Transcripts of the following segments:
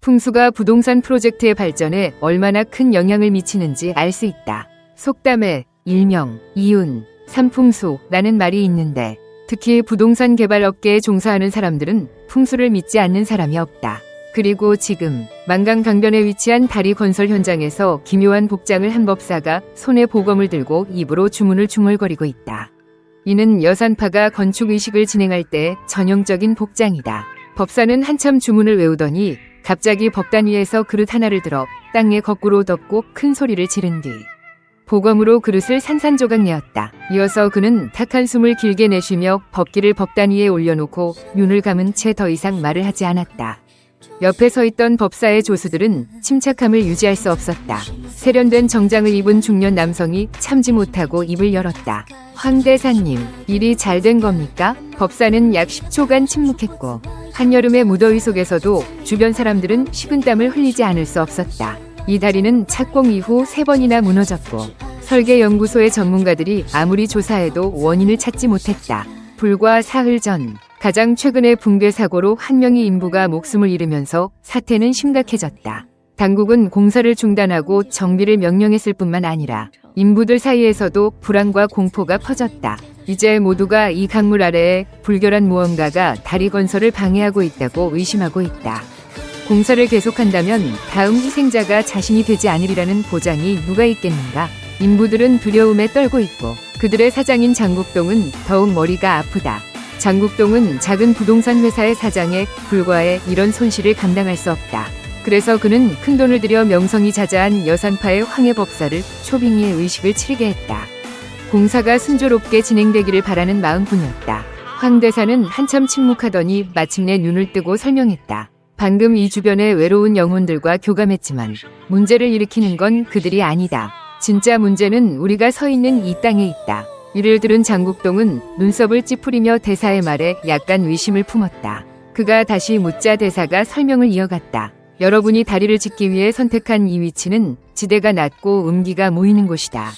풍수가 부동산 프로젝트의 발전에 얼마나 큰 영향을 미치는지 알 수 있다. 속담에 일명, 이윤, 삼풍수라는 말이 있는데 특히 부동산 개발 업계에 종사하는 사람들은 풍수를 믿지 않는 사람이 없다. 그리고 지금 만강강변에 위치한 다리 건설 현장에서 기묘한 복장을 한 법사가 손에 보검을 들고 입으로 주문을 중얼거리고 있다. 이는 여산파가 건축의식을 진행할 때 전형적인 복장이다. 법사는 한참 주문을 외우더니 갑자기 법단 위에서 그릇 하나를 들어 땅에 거꾸로 덮고 큰 소리를 지른 뒤 보검으로 그릇을 산산조각 내었다. 이어서 그는 탁 한숨을 길게 내쉬며 법기를 법단 위에 올려놓고 눈을 감은 채 더 이상 말을 하지 않았다. 옆에 서 있던 법사의 조수들은 침착함을 유지할 수 없었다. 세련된 정장을 입은 중년 남성이 참지 못하고 입을 열었다. 황 대사님, 일이 잘 된 겁니까? 법사는 약 10초간 침묵했고 한여름의 무더위 속에서도 주변 사람들은 식은땀을 흘리지 않을 수 없었다. 이 다리는 착공 이후 3번이나 무너졌고 설계연구소의 전문가들이 아무리 조사해도 원인을 찾지 못했다. 불과 사흘 전 가장 최근의 붕괴 사고로 한 명의 인부가 목숨을 잃으면서 사태는 심각해졌다. 당국은 공사를 중단하고 정비를 명령했을 뿐만 아니라 인부들 사이에서도 불안과 공포가 퍼졌다. 이제 모두가 이 강물 아래에 불결한 무언가가 다리 건설을 방해하고 있다고 의심하고 있다. 공사를 계속한다면 다음 희생자가 자신이 되지 않으리라는 보장이 누가 있겠는가? 인부들은 두려움에 떨고 있고 그들의 사장인 장국동은 더욱 머리가 아프다. 장국동은 작은 부동산 회사의 사장에 불과해 이런 손실을 감당할 수 없다. 그래서 그는 큰돈을 들여 명성이 자자한 여산파의 황해법사를 초빙의의 의식을 치르게 했다. 공사가 순조롭게 진행되기를 바라는 마음뿐이었다. 황 대사는 한참 침묵하더니 마침내 눈을 뜨고 설명했다. 방금 이 주변의 외로운 영혼들과 교감했지만 문제를 일으키는 건 그들이 아니다. 진짜 문제는 우리가 서 있는 이 땅에 있다. 이를 들은 장국동은 눈썹을 찌푸리며 대사의 말에 약간 의심을 품었다. 그가 다시 묻자 대사가 설명을 이어갔다. 여러분이 다리를 짓기 위해 선택한 이 위치는 지대가 낮고 음기가 모이는 곳이다.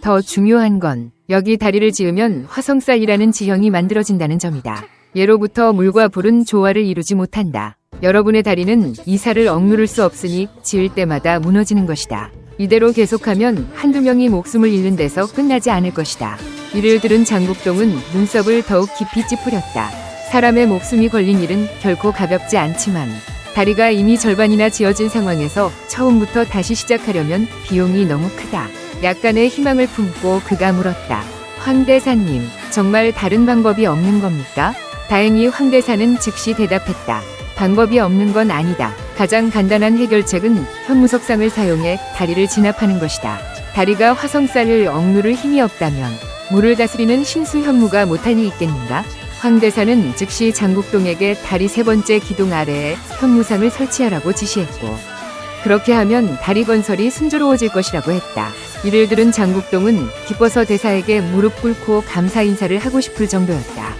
더 중요한 건 여기 다리를 지으면 화성쌀이라는 지형이 만들어진다는 점이다. 예로부터 물과 불은 조화를 이루지 못한다. 여러분의 다리는 이 살을 억누를 수 없으니 지을 때마다 무너지는 것이다. 이대로 계속하면 한두 명이 목숨을 잃는 데서 끝나지 않을 것이다. 이를 들은 장국동은 눈썹을 더욱 깊이 찌푸렸다. 사람의 목숨이 걸린 일은 결코 가볍지 않지만 다리가 이미 절반이나 지어진 상황에서 처음부터 다시 시작하려면 비용이 너무 크다. 약간의 희망을 품고 그가 물었다. 황 대사님, 정말 다른 방법이 없는 겁니까? 다행히 황 대사는 즉시 대답했다. 방법이 없는 건 아니다. 가장 간단한 해결책은 현무석상을 사용해 다리를 진압하는 것이다. 다리가 화성쌀을 억누를 힘이 없다면 물을 다스리는 신수 현무가 못할 리 있겠는가? 황 대사는 즉시 장국동에게 다리 3번째 기둥 아래에 현무상을 설치하라고 지시했고 그렇게 하면 다리 건설이 순조로워질 것이라고 했다. 이를 들은 장국동은 기뻐서 대사에게 무릎 꿇고 감사 인사를 하고 싶을 정도였다.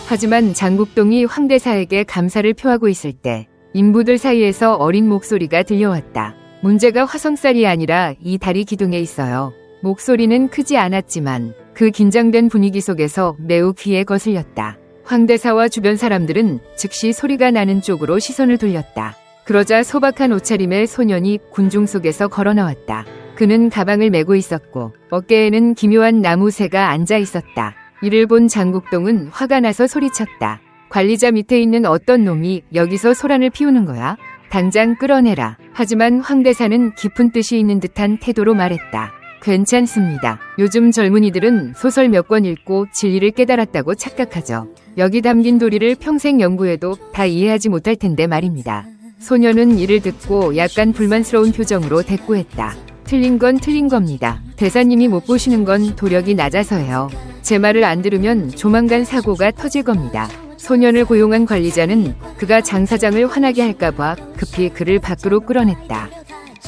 하지만 장국동이 황 대사에게 감사를 표하고 있을 때 인부들 사이에서 어린 목소리가 들려왔다. 문제가 화성쌀이 아니라 이 다리 기둥에 있어요. 목소리는 크지 않았지만 그 긴장된 분위기 속에서 매우 귀에 거슬렸다. 황 대사와 주변 사람들은 즉시 소리가 나는 쪽으로 시선을 돌렸다. 그러자 소박한 옷차림의 소년이 군중 속에서 걸어 나왔다. 그는 가방을 메고 있었고 어깨에는 기묘한 나무새가 앉아 있었다. 이를 본 장국동은 화가 나서 소리쳤다. 관리자 밑에 있는 어떤 놈이 여기서 소란을 피우는 거야? 당장 끌어내라. 하지만 황 대사는 깊은 뜻이 있는 듯한 태도로 말했다. 괜찮습니다. 요즘 젊은이들은 소설 몇 권 읽고 진리를 깨달았다고 착각하죠. 여기 담긴 도리를 평생 연구해도 다 이해하지 못할 텐데 말입니다. 소녀는 이를 듣고 약간 불만스러운 표정으로 대꾸했다. 틀린 건 틀린 겁니다. 대사님이 못 보시는 건 도력이 낮아서예요. 제 말을 안 들으면 조만간 사고가 터질 겁니다. 소년을 고용한 관리자는 그가 장 사장을 화나게 할까봐 급히 그를 밖으로 끌어냈다.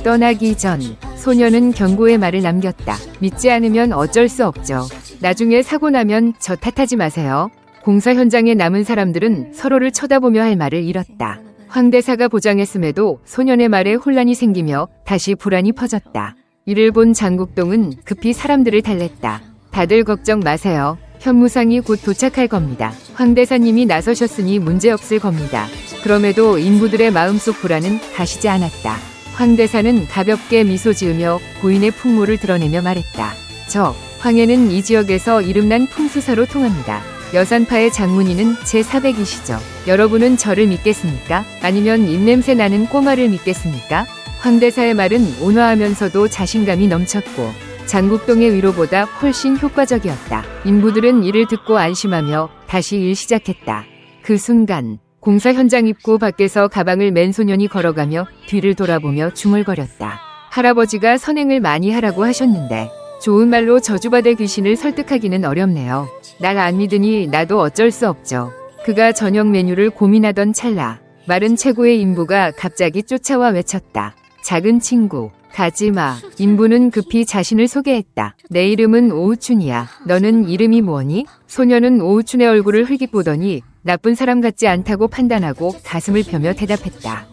떠나기 전 소년은 경고의 말을 남겼다. 믿지 않으면 어쩔 수 없죠. 나중에 사고 나면 저 탓하지 마세요. 공사 현장에 남은 사람들은 서로를 쳐다보며 할 말을 잃었다. 황 대사가 보장했음에도 소년의 말에 혼란이 생기며 다시 불안이 퍼졌다. 이를 본 장국동은 급히 사람들을 달랬다. 다들 걱정 마세요. 현무상이 곧 도착할 겁니다. 황 대사님이 나서셨으니 문제없을 겁니다. 그럼에도 인부들의 마음속 불안은 가시지 않았다. 황 대사는 가볍게 미소 지으며 고인의 풍모를 드러내며 말했다. 저 황해는 이 지역에서 이름난 풍수사로 통합니다. 여산파의 장문이는 제400이시죠. 여러분은 저를 믿겠습니까? 아니면 입냄새 나는 꼬마를 믿겠습니까? 황 대사의 말은 온화하면서도 자신감이 넘쳤고 장국동의 위로보다 훨씬 효과적이었다. 인부들은 이를 듣고 안심하며 다시 일 시작했다. 그 순간 공사 현장 입구 밖에서 가방을 맨 소년이 걸어가며 뒤를 돌아보며 중얼거렸다. 할아버지가 선행을 많이 하라고 하셨는데 좋은 말로 저주받을 귀신을 설득하기는 어렵네요. 날 안 믿으니 나도 어쩔 수 없죠. 그가 저녁 메뉴를 고민하던 찰나 마른 최고의 인부가 갑자기 쫓아와 외쳤다. 작은 친구, 가지마. 인부는 급히 자신을 소개했다. 내 이름은 오우춘이야. 너는 이름이 뭐니? 소녀는 오우춘의 얼굴을 흘깃보더니 나쁜 사람 같지 않다고 판단하고 가슴을 펴며 대답했다.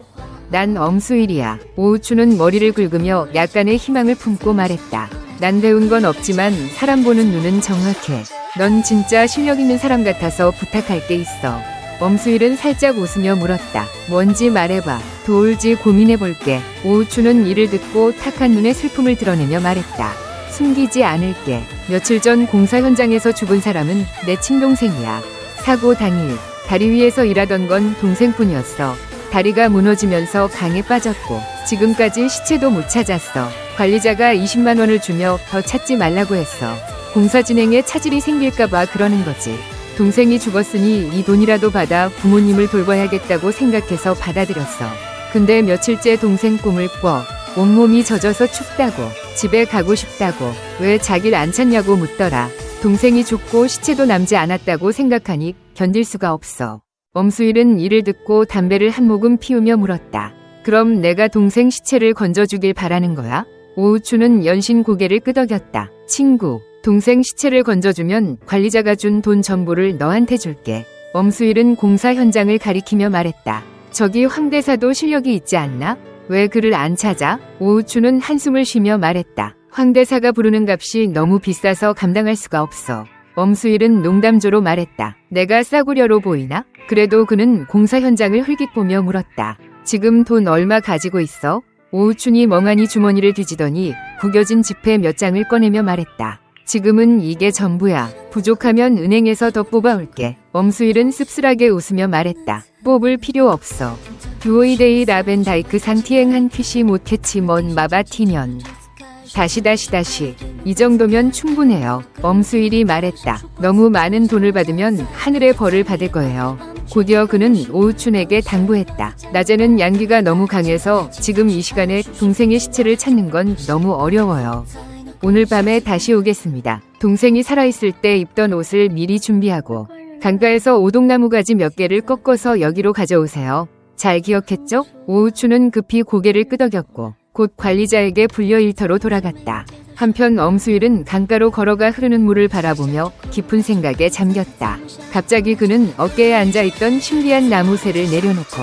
난 엄수일이야. 오우춘은 머리를 긁으며 약간의 희망을 품고 말했다. 난 배운 건 없지만 사람 보는 눈은 정확해. 넌 진짜 실력 있는 사람 같아서 부탁할 게 있어. 엄수일은 살짝 웃으며 물었다. 뭔지 말해봐. 도울지 고민해볼게. 오우춘은 이를 듣고 탁한 눈에 슬픔을 드러내며 말했다. 숨기지 않을게. 며칠 전 공사 현장에서 죽은 사람은 내 친동생이야. 사고 당일 다리 위에서 일하던 건 동생뿐이었어. 다리가 무너지면서 강에 빠졌고 지금까지 시체도 못 찾았어. 관리자가 20만 원을 주며 더 찾지 말라고 했어. 공사 진행에 차질이 생길까봐 그러는 거지. 동생이 죽었으니 이 돈이라도 받아 부모님을 돌봐야겠다고 생각해서 받아들였어. 근데 며칠째 동생 꿈을 꿔. 온몸이 젖어서 춥다고, 집에 가고 싶다고, 왜 자기를 안 찾냐고 묻더라. 동생이 죽고 시체도 남지 않았다고 생각하니 견딜 수가 없어. 엄수일은 이를 듣고 담배를 한 모금 피우며 물었다. 그럼 내가 동생 시체를 건져주길 바라는 거야? 오우춘은 연신 고개를 끄덕였다. 친구, 동생 시체를 건져주면 관리자가 준 돈 전부를 너한테 줄게. 엄수일은 공사 현장을 가리키며 말했다. 저기 황 대사도 실력이 있지 않나? 왜 그를 안 찾아? 오우춘은 한숨을 쉬며 말했다. 황 대사가 부르는 값이 너무 비싸서 감당할 수가 없어. 엄수일은 농담조로 말했다. 내가 싸구려로 보이나? 그래도 그는 공사 현장을 흘깃보며 물었다. 지금 돈 얼마 가지고 있어? 오우춘이 멍하니 주머니를 뒤지더니 구겨진 지폐 몇 장을 꺼내며 말했다. 지금은 이게 전부야. 부족하면 은행에서 더 뽑아올게. 엄수일은 씁쓸하게 웃으며 말했다. 뽑을 필요 없어. 듀오이데이 라벤다이크 상티행한 퀴시 못캐치 먼 마바티면. 다시. 이 정도면 충분해요. 엄수일이 말했다. 너무 많은 돈을 받으면 하늘의 벌을 받을 거예요. 곧이어 그는 오우춘에게 당부했다. 낮에는 양기가 너무 강해서 지금 이 시간에 동생의 시체를 찾는 건 너무 어려워요. 오늘 밤에 다시 오겠습니다. 동생이 살아있을 때 입던 옷을 미리 준비하고 강가에서 오동나무 가지 몇 개를 꺾어서 여기로 가져오세요. 잘 기억했죠? 오우춘은 급히 고개를 끄덕였고 곧 관리자에게 불려 일터로 돌아갔다. 한편 엄수일은 강가로 걸어가 흐르는 물을 바라보며 깊은 생각에 잠겼다. 갑자기 그는 어깨에 앉아있던 신비한 나무새를 내려놓고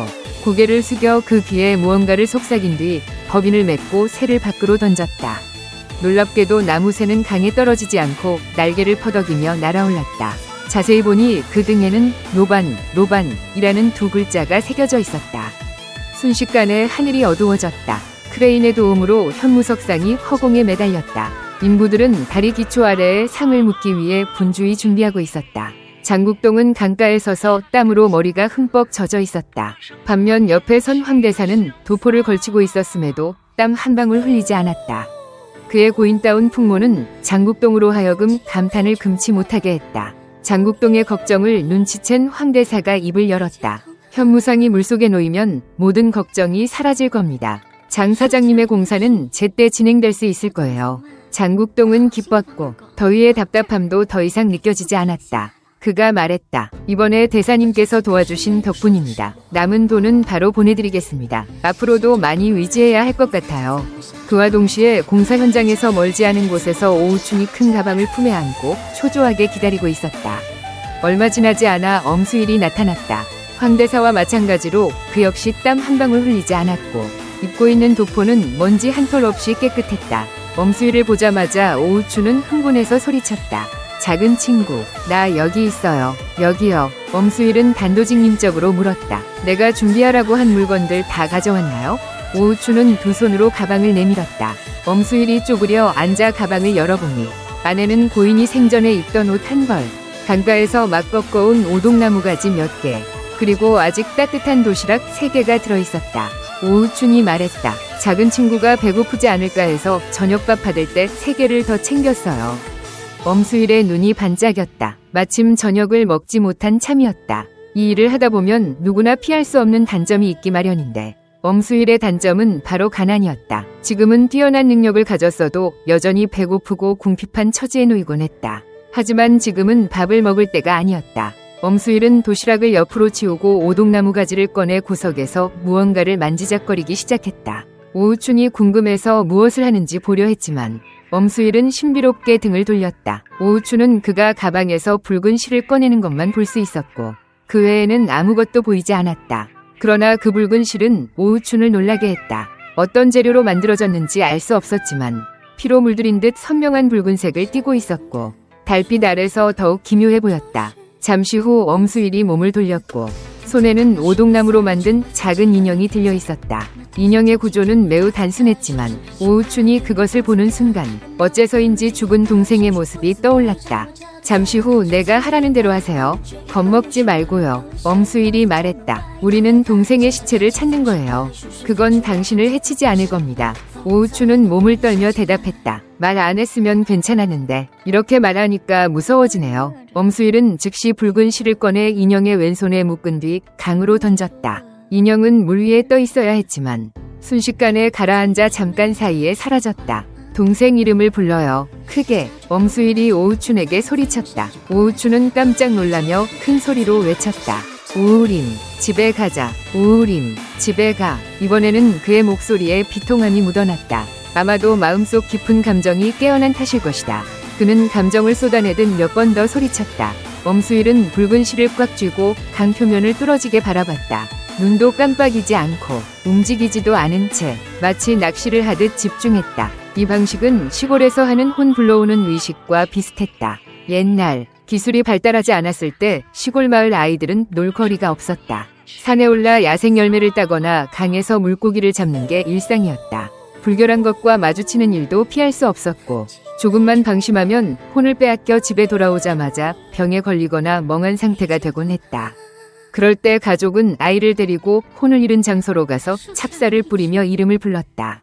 고개를 숙여 그 귀에 무언가를 속삭인 뒤 법인을 맺고 새를 밖으로 던졌다. 놀랍게도 나무새는 강에 떨어지지 않고 날개를 퍼덕이며 날아올랐다. 자세히 보니 그 등에는 로반이라는 두 글자가 새겨져 있었다. 순식간에 하늘이 어두워졌다. 크레인의 도움으로 현무석상이 허공에 매달렸다. 인부들은 다리 기초 아래에 상을 묻기 위해 분주히 준비하고 있었다. 장국동은 강가에 서서 땀으로 머리가 흠뻑 젖어 있었다. 반면 옆에 선 황 대사는 도포를 걸치고 있었음에도 땀 한 방울 흘리지 않았다. 그의 고인다운 풍모는 장국동으로 하여금 감탄을 금치 못하게 했다. 장국동의 걱정을 눈치챈 황 대사가 입을 열었다. 현무상이 물속에 놓이면 모든 걱정이 사라질 겁니다. 장 사장님의 공사는 제때 진행될 수 있을 거예요. 장국동은 기뻤고 더위의 답답함도 더 이상 느껴지지 않았다. 그가 말했다. 이번에 대사님께서 도와주신 덕분입니다. 남은 돈은 바로 보내드리겠습니다. 앞으로도 많이 의지해야 할 것 같아요. 그와 동시에 공사 현장에서 멀지 않은 곳에서 오우춘이 큰 가방을 품에 안고 초조하게 기다리고 있었다. 얼마 지나지 않아 엄수일이 나타났다. 황 대사와 마찬가지로 그 역시 땀 한 방울 흘리지 않았고 입고 있는 도포는 먼지 한 톨 없이 깨끗했다. 엄수일을 보자마자 오우춘은 흥분해서 소리쳤다. 작은 친구, 나 여기 있어요. 여기요. 엄수일은 단도직입적으로 물었다. 내가 준비하라고 한 물건들 다 가져왔나요? 오우춘은 두 손으로 가방을 내밀었다. 엄수일이 쪼그려 앉아 가방을 열어보니 안에는 고인이 생전에 입던 옷 한 벌, 강가에서 막 꺾어온 오동나무 가지 몇 개, 그리고 아직 따뜻한 도시락 3개가 들어있었다. 오우춘이 말했다. 작은 친구가 배고프지 않을까 해서 저녁밥 받을 때 3개를 더 챙겼어요. 엄수일의 눈이 반짝였다. 마침 저녁을 먹지 못한 참이었다. 이 일을 하다 보면 누구나 피할 수 없는 단점이 있기 마련인데 엄수일의 단점은 바로 가난이었다. 지금은 뛰어난 능력을 가졌어도 여전히 배고프고 궁핍한 처지에 놓이곤 했다. 하지만 지금은 밥을 먹을 때가 아니었다. 엄수일은 도시락을 옆으로 치우고 오동나무 가지를 꺼내 구석에서 무언가를 만지작거리기 시작했다. 오우춘이 궁금해서 무엇을 하는지 보려 했지만 엄수일은 신비롭게 등을 돌렸다. 오우춘은 그가 가방에서 붉은 실을 꺼내는 것만 볼 수 있었고 그 외에는 아무것도 보이지 않았다. 그러나 그 붉은 실은 오우춘을 놀라게 했다. 어떤 재료로 만들어졌는지 알 수 없었지만 피로 물들인 듯 선명한 붉은색을 띠고 있었고 달빛 아래서 더욱 기묘해 보였다. 잠시 후 엄수일이 몸을 돌렸고 손에는 오동나무로 만든 작은 인형이 들려 있었다. 인형의 구조는 매우 단순했지만 오우춘이 그것을 보는 순간 어째서인지 죽은 동생의 모습이 떠올랐다. 잠시 후 내가 하라는 대로 하세요. 겁먹지 말고요. 엄수일이 말했다. 우리는 동생의 시체를 찾는 거예요. 그건 당신을 해치지 않을 겁니다. 오우춘은 몸을 떨며 대답했다. 말 안 했으면 괜찮았는데 이렇게 말하니까 무서워지네요. 엄수일은 즉시 붉은 실을 꺼내 인형의 왼손에 묶은 뒤 강으로 던졌다. 인형은 물 위에 떠 있어야 했지만 순식간에 가라앉아 잠깐 사이에 사라졌다. 동생 이름을 불러요. 크게. 엄수일이 오우춘에게 소리쳤다. 오우춘은 깜짝 놀라며 큰 소리로 외쳤다. 우우림, 집에 가자. 우우림, 집에 가. 이번에는 그의 목소리에 비통함이 묻어났다. 아마도 마음속 깊은 감정이 깨어난 탓일 것이다. 그는 감정을 쏟아내듯 몇 번 더 소리쳤다. 엄수일은 붉은 실을 꽉 쥐고 강 표면을 뚫어지게 바라봤다. 눈도 깜빡이지 않고 움직이지도 않은 채 마치 낚시를 하듯 집중했다. 이 방식은 시골에서 하는 혼 불러오는 의식과 비슷했다. 옛날 기술이 발달하지 않았을 때 시골 마을 아이들은 놀거리가 없었다. 산에 올라 야생 열매를 따거나 강에서 물고기를 잡는 게 일상이었다. 불결한 것과 마주치는 일도 피할 수 없었고 조금만 방심하면 혼을 빼앗겨 집에 돌아오자마자 병에 걸리거나 멍한 상태가 되곤 했다. 그럴 때 가족은 아이를 데리고 혼을 잃은 장소로 가서 찹쌀을 뿌리며 이름을 불렀다.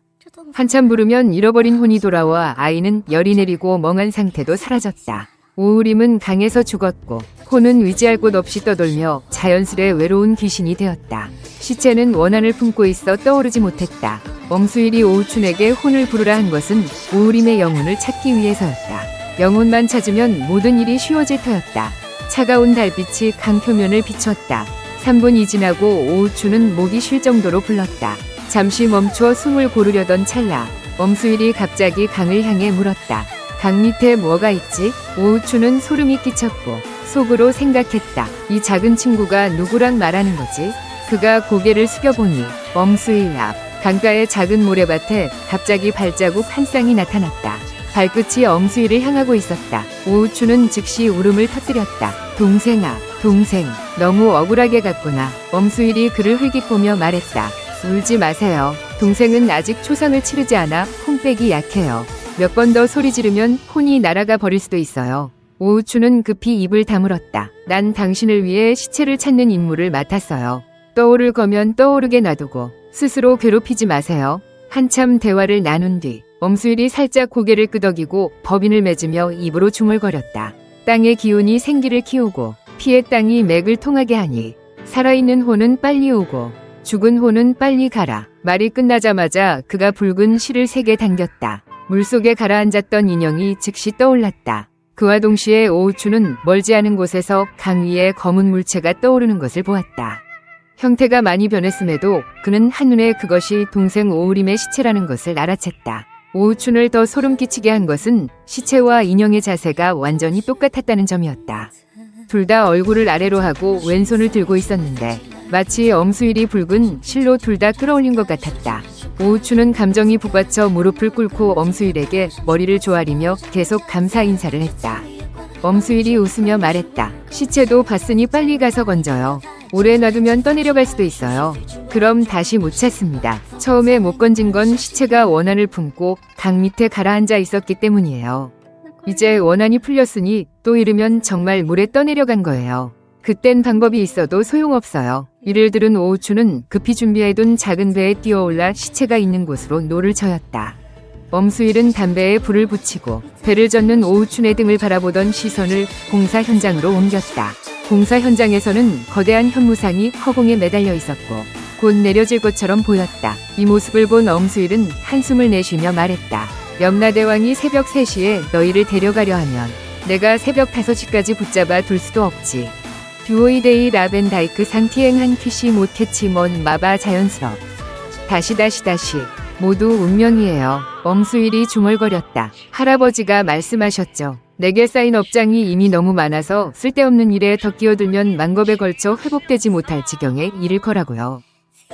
한참 부르면 잃어버린 혼이 돌아와 아이는 열이 내리고 멍한 상태도 사라졌다. 우울임은 강에서 죽었고 혼은 의지할 곳 없이 떠돌며 자연스레 외로운 귀신이 되었다. 시체는 원한을 품고 있어 떠오르지 못했다. 엄수일이 오우춘에게 혼을 부르라 한 것은 우울임의 영혼을 찾기 위해서였다. 영혼만 찾으면 모든 일이 쉬워질 터였다. 차가운 달빛이 강 표면을 비췄다. 3분이 지나고 오우춘은 목이 쉴 정도로 불렀다. 잠시 멈춰 숨을 고르려던 찰나 엄수일이 갑자기 강을 향해 물었다. 강 밑에 뭐가 있지? 오우춘은 소름이 끼쳤고 속으로 생각했다. 이 작은 친구가 누구랑 말하는 거지? 그가 고개를 숙여보니 엄수일 앞 강가의 작은 모래밭에 갑자기 발자국 한 쌍이 나타났다. 발끝이 엄수일을 향하고 있었다. 오우춘은 즉시 울음을 터뜨렸다. 동생아, 동생, 너무 억울하게 갔구나. 엄수일이 그를 흘깃보며 말했다. 울지 마세요. 동생은 아직 초상을 치르지 않아 혼 빼기 약해요. 몇 번 더 소리 지르면 혼이 날아가 버릴 수도 있어요. 오우춘은 급히 입을 다물었다. 난 당신을 위해 시체를 찾는 임무를 맡았어요. 떠오를 거면 떠오르게 놔두고 스스로 괴롭히지 마세요. 한참 대화를 나눈 뒤 엄수일이 살짝 고개를 끄덕이고 법인을 맺으며 입으로 중얼거렸다. 땅의 기운이 생기를 키우고 피의 땅이 맥을 통하게 하니 살아있는 혼은 빨리 오고 죽은 혼은 빨리 가라. 말이 끝나자마자 그가 붉은 실을 3개 당겼다. 물속에 가라앉았던 인형이 즉시 떠올랐다. 그와 동시에 오우춘은 멀지 않은 곳에서 강 위에 검은 물체가 떠오르는 것을 보았다. 형태가 많이 변했음에도 그는 한눈에 그것이 동생 오우림의 시체라는 것을 알아챘다. 오우춘을 더 소름 끼치게 한 것은 시체와 인형의 자세가 완전히 똑같았다는 점이었다. 둘 다 얼굴을 아래로 하고 왼손을 들고 있었는데 마치 엄수일이 붉은 실로 둘 다 끌어올린 것 같았다. 오우춘은 감정이 북받쳐 무릎을 꿇고 엄수일에게 머리를 조아리며 계속 감사 인사를 했다. 엄수일이 웃으며 말했다. 시체도 봤으니 빨리 가서 건져요. 오래 놔두면 떠내려갈 수도 있어요. 그럼 다시 못 찾습니다. 처음에 못 건진 건 시체가 원한을 품고 강 밑에 가라앉아 있었기 때문이에요. 이제 원한이 풀렸으니 또 이르면 정말 물에 떠내려간 거예요. 그땐 방법이 있어도 소용없어요. 이를 들은 오우추는 급히 준비해둔 작은 배에 뛰어올라 시체가 있는 곳으로 노를 저었다. 엄수일은 담배에 불을 붙이고 배를 젓는 오우춘의 등을 바라보던 시선을 공사 현장으로 옮겼다. 공사 현장에서는 거대한 현무상이 허공에 매달려 있었고 곧 내려질 것처럼 보였다. 이 모습을 본 엄수일은 한숨을 내쉬며 말했다. 염라대왕이 새벽 3시에 너희를 데려가려 하면 내가 새벽 5시까지 붙잡아 둘 수도 없지. 듀오이데이 라벤다이크 상티행한 퀴시 못캐치 먼 마바 자연스럽. 다시 모두 운명이에요. 엄수일이 중얼거렸다. 할아버지가 말씀하셨죠. 내게 쌓인 업장이 이미 너무 많아서 쓸데없는 일에 더 끼어들면 만겁에 걸쳐 회복되지 못할 지경에 이를 거라고요.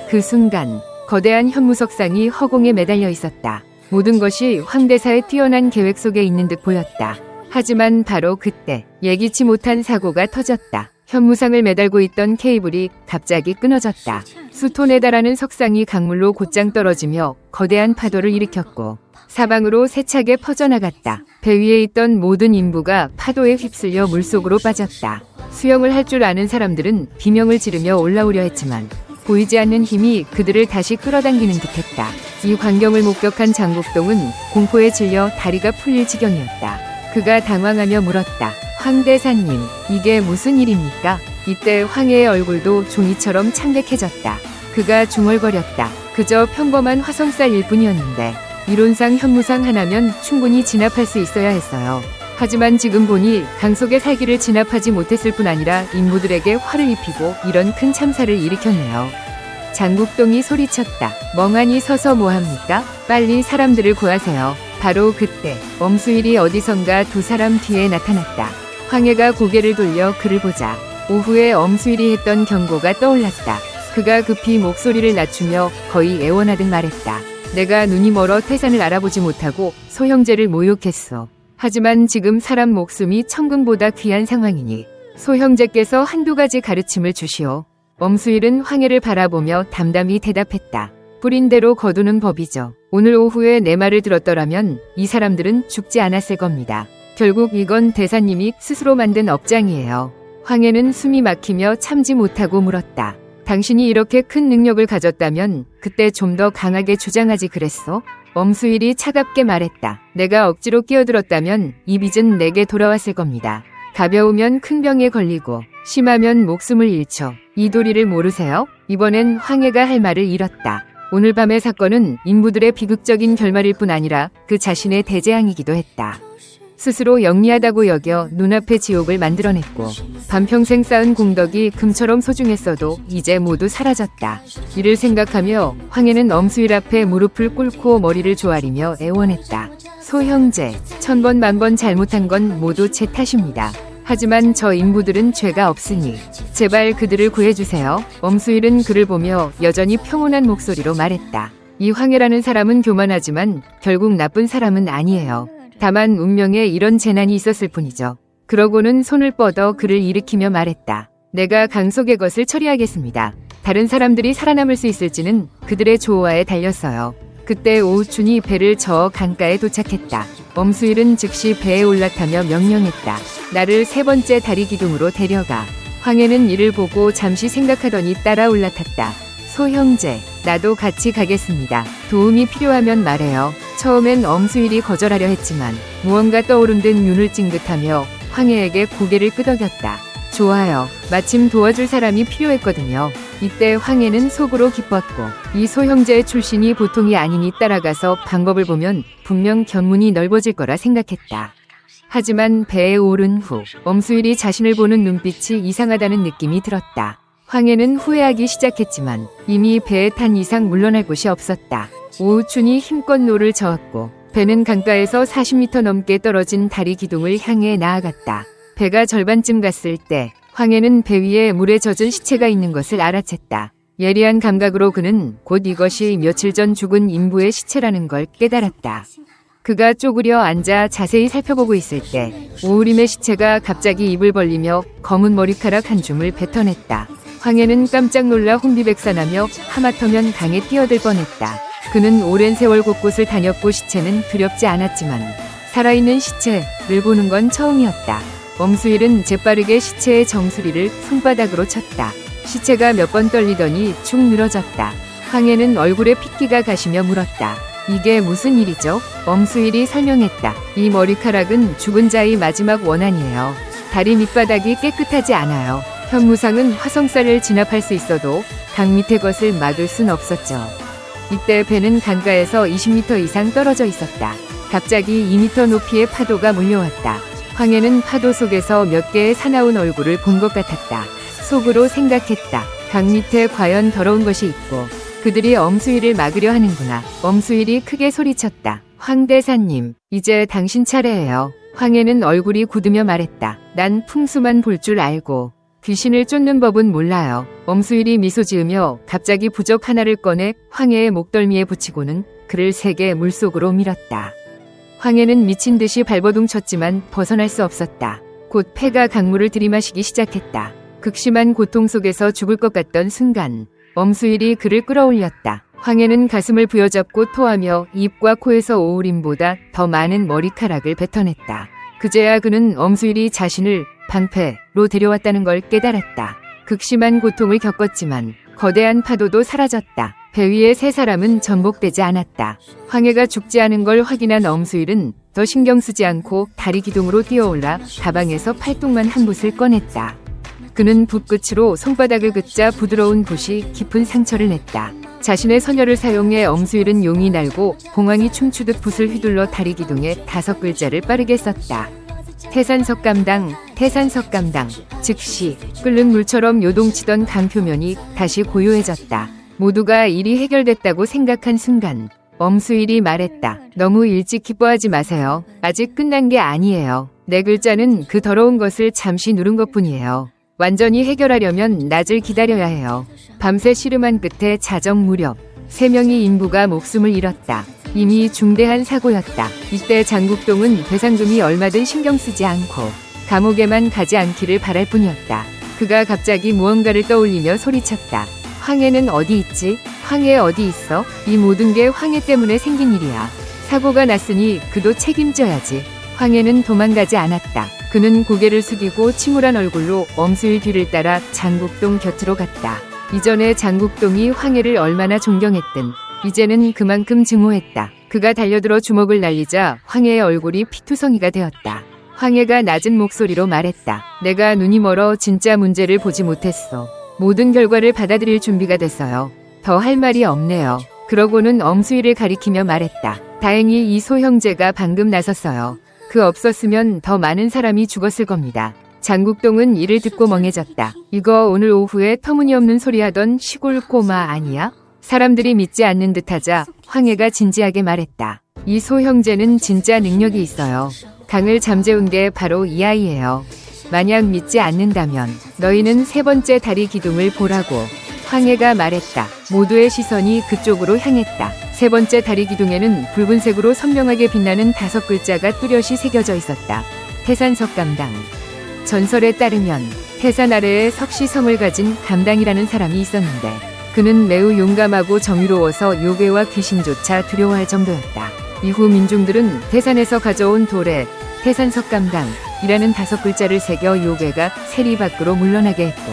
그 순간 거대한 현무석상이 허공에 매달려 있었다. 모든 것이 황대사의 뛰어난 계획 속에 있는 듯 보였다. 하지만 바로 그때 예기치 못한 사고가 터졌다. 현무상을 매달고 있던 케이블이 갑자기 끊어졌다. 수톤에 달하는 석상이 강물로 곧장 떨어지며 거대한 파도를 일으켰고 사방으로 세차게 퍼져나갔다. 배 위에 있던 모든 인부가 파도에 휩쓸려 물속으로 빠졌다. 수영을 할 줄 아는 사람들은 비명을 지르며 올라오려 했지만 보이지 않는 힘이 그들을 다시 끌어당기는 듯했다. 이 광경을 목격한 장국동은 공포에 질려 다리가 풀릴 지경이었다. 그가 당황하며 물었다. 황대사님, 이게 무슨 일입니까? 이때 황해의 얼굴도 종이처럼 창백해졌다. 그가 중얼거렸다. 그저 평범한 화성쌀일 뿐이었는데 이론상 현무상 하나면 충분히 진압할 수 있어야 했어요. 하지만 지금 보니 강 속의 살기를 진압하지 못했을 뿐 아니라 인부들에게 화를 입히고 이런 큰 참사를 일으켰네요. 장국동이 소리쳤다. 멍하니 서서 뭐합니까? 빨리 사람들을 구하세요. 바로 그때 엄수일이 어디선가 두 사람 뒤에 나타났다. 황해가 고개를 돌려 그를 보자 오후에 엄수일이 했던 경고가 떠올랐다. 그가 급히 목소리를 낮추며 거의 애원하듯 말했다. 내가 눈이 멀어 태산을 알아보지 못하고 소형제를 모욕했어. 하지만 지금 사람 목숨이 천금보다 귀한 상황이니 소형제께서 한두 가지 가르침을 주시오. 엄수일은 황해를 바라보며 담담히 대답했다. 뿌린 대로 거두는 법이죠. 오늘 오후에 내 말을 들었더라면 이 사람들은 죽지 않았을 겁니다. 결국 이건 대사님이 스스로 만든 업장이에요. 황해는 숨이 막히며 참지 못하고 물었다. 당신이 이렇게 큰 능력을 가졌다면 그때 좀 더 강하게 주장하지 그랬어? 엄수일이 차갑게 말했다. 내가 억지로 끼어들었다면 이 빚은 내게 돌아왔을 겁니다. 가벼우면 큰 병에 걸리고 심하면 목숨을 잃죠. 이 도리를 모르세요? 이번엔 황해가 할 말을 잃었다. 오늘 밤의 사건은 인부들의 비극적인 결말일 뿐 아니라 그 자신의 대재앙이기도 했다. 스스로 영리하다고 여겨 눈앞에 지옥을 만들어냈고 반평생 쌓은 공덕이 금처럼 소중했어도 이제 모두 사라졌다. 이를 생각하며 황해는 엄수일 앞에 무릎을 꿇고 머리를 조아리며 애원했다. 소형제, 천번 만번 잘못한 건 모두 제 탓입니다. 하지만 저 인부들은 죄가 없으니 제발 그들을 구해주세요. 엄수일은 그를 보며 여전히 평온한 목소리로 말했다. 이 황해라는 사람은 교만하지만 결국 나쁜 사람은 아니에요. 다만 운명에 이런 재난이 있었을 뿐이죠. 그러고는 손을 뻗어 그를 일으키며 말했다. 내가 강 속의 것을 처리하겠습니다. 다른 사람들이 살아남을 수 있을지는 그들의 조화에 달렸어요. 그때 오우춘이 배를 저어 강가에 도착했다. 엄수일은 즉시 배에 올라타며 명령했다. 나를 3번째 다리 기둥으로 데려가. 황해는 이를 보고 잠시 생각하더니 따라 올라탔다. 소형제, 나도 같이 가겠습니다. 도움이 필요하면 말해요. 처음엔 엄수일이 거절하려 했지만 무언가 떠오른 듯 눈을 찡긋하며 황해에게 고개를 끄덕였다. 좋아요. 마침 도와줄 사람이 필요했거든요. 이때 황해는 속으로 기뻤고 이 소형제의 출신이 보통이 아니니 따라가서 방법을 보면 분명 견문이 넓어질 거라 생각했다. 하지만 배에 오른 후 엄수일이 자신을 보는 눈빛이 이상하다는 느낌이 들었다. 황해는 후회하기 시작했지만 이미 배에 탄 이상 물러날 곳이 없었다. 오우춘이 힘껏 노를 저었고 배는 강가에서 40m 넘게 떨어진 다리 기둥을 향해 나아갔다. 배가 절반쯤 갔을 때 황해는 배 위에 물에 젖은 시체가 있는 것을 알아챘다. 예리한 감각으로 그는 곧 이것이 며칠 전 죽은 인부의 시체라는 걸 깨달았다. 그가 쪼그려 앉아 자세히 살펴보고 있을 때 오우림의 시체가 갑자기 입을 벌리며 검은 머리카락 한 줌을 뱉어냈다. 황해는 깜짝 놀라 혼비백산하며 하마터면 강에 뛰어들 뻔했다. 그는 오랜 세월 곳곳을 다녔고 시체는 두렵지 않았지만 살아있는 시체를 보는 건 처음이었다. 엄수일은 재빠르게 시체의 정수리를 손바닥으로 쳤다. 시체가 몇 번 떨리더니 축 늘어졌다. 황해는 얼굴에 핏기가 가시며 물었다. 이게 무슨 일이죠? 엄수일이 설명했다. 이 머리카락은 죽은 자의 마지막 원한이에요. 다리 밑바닥이 깨끗하지 않아요. 현무상은 화성살을 진압할 수 있어도 강 밑의 것을 막을 순 없었죠. 이때 배는 강가에서 20m 이상 떨어져 있었다. 갑자기 2m 높이의 파도가 몰려왔다. 황해는 파도 속에서 몇 개의 사나운 얼굴을 본 것 같았다. 속으로 생각했다. 강 밑에 과연 더러운 것이 있고 그들이 엄수일을 막으려 하는구나. 엄수일이 크게 소리쳤다. 황 대사님, 이제 당신 차례예요. 황해는 얼굴이 굳으며 말했다. 난 풍수만 볼 줄 알고 귀신을 쫓는 법은 몰라요. 엄수일이 미소 지으며 갑자기 부적 하나를 꺼내 황해의 목덜미에 붙이고는 그를 세게 물속으로 밀었다. 황해는 미친 듯이 발버둥 쳤지만 벗어날 수 없었다. 곧 폐가 강물을 들이마시기 시작했다. 극심한 고통 속에서 죽을 것 같던 순간 엄수일이 그를 끌어올렸다. 황해는 가슴을 부여잡고 토하며 입과 코에서 오우림보다 더 많은 머리카락을 뱉어냈다. 그제야 그는 엄수일이 자신을 방패로 데려왔다는 걸 깨달았다. 극심한 고통을 겪었지만 거대한 파도도 사라졌다. 배 위에 세 사람은 전복되지 않았다. 황해가 죽지 않은 걸 확인한 엄수일은 더 신경 쓰지 않고 다리 기둥으로 뛰어올라 가방에서 팔뚝만 한 붓을 꺼냈다. 그는 붓끝으로 손바닥을 긋자 부드러운 붓이 깊은 상처를 냈다. 자신의 선혈을 사용해 엄수일은 용이 날고 봉황이 춤추듯 붓을 휘둘러 다리 기둥에 5글자를 빠르게 썼다. 태산석감당, 태산석감당. 즉시 끓는 물처럼 요동치던 강 표면이 다시 고요해졌다. 모두가 일이 해결됐다고 생각한 순간 엄수일이 말했다. 너무 일찍 기뻐하지 마세요. 아직 끝난 게 아니에요. 4글자는 그 더러운 것을 잠시 누른 것뿐이에요. 완전히 해결하려면 낮을 기다려야 해요. 밤새 씨름한 끝에 자정 무렵 3명의 인부가 목숨을 잃었다. 이미 중대한 사고였다. 이때 장국동은 배상금이 얼마든 신경 쓰지 않고 감옥에만 가지 않기를 바랄 뿐이었다. 그가 갑자기 무언가를 떠올리며 소리쳤다. 황해는 어디 있지? 황해 어디 있어? 이 모든 게 황해 때문에 생긴 일이야. 사고가 났으니 그도 책임져야지. 황해는 도망가지 않았다. 그는 고개를 숙이고 침울한 얼굴로 엄수일 뒤를 따라 장국동 곁으로 갔다. 이전에 장국동이 황해를 얼마나 존경했든 이제는 그만큼 증오했다. 그가 달려들어 주먹을 날리자 황해의 얼굴이 피투성이가 되었다. 황해가 낮은 목소리로 말했다. 내가 눈이 멀어 진짜 문제를 보지 못했어. 모든 결과를 받아들일 준비가 됐어요. 더 할 말이 없네요. 그러고는 엄수일을 가리키며 말했다. 다행히 이 소 형제가 방금 나섰어요. 그 없었으면 더 많은 사람이 죽었을 겁니다. 장국동은 이를 듣고 멍해졌다. 이거 오늘 오후에 터무니없는 소리 하던 시골 꼬마 아니야? 사람들이 믿지 않는 듯하자 황해가 진지하게 말했다. 이 소 형제는 진짜 능력이 있어요. 강을 잠재운 게 바로 이 아이예요. 만약 믿지 않는다면 너희는 3번째 다리 기둥을 보라고. 황해가 말했다. 모두의 시선이 그쪽으로 향했다. 3번째 다리 기둥에는 붉은색으로 선명하게 빛나는 5글자가 뚜렷이 새겨져 있었다. 태산석감당. 전설에 따르면 태산 아래에 석시성을 가진 감당이라는 사람이 있었는데 그는 매우 용감하고 정의로워서 요괴와 귀신조차 두려워할 정도였다. 이후 민중들은 태산에서 가져온 돌에 태산석감당이라는 5글자를 새겨 요괴가 세리 밖으로 물러나게 했고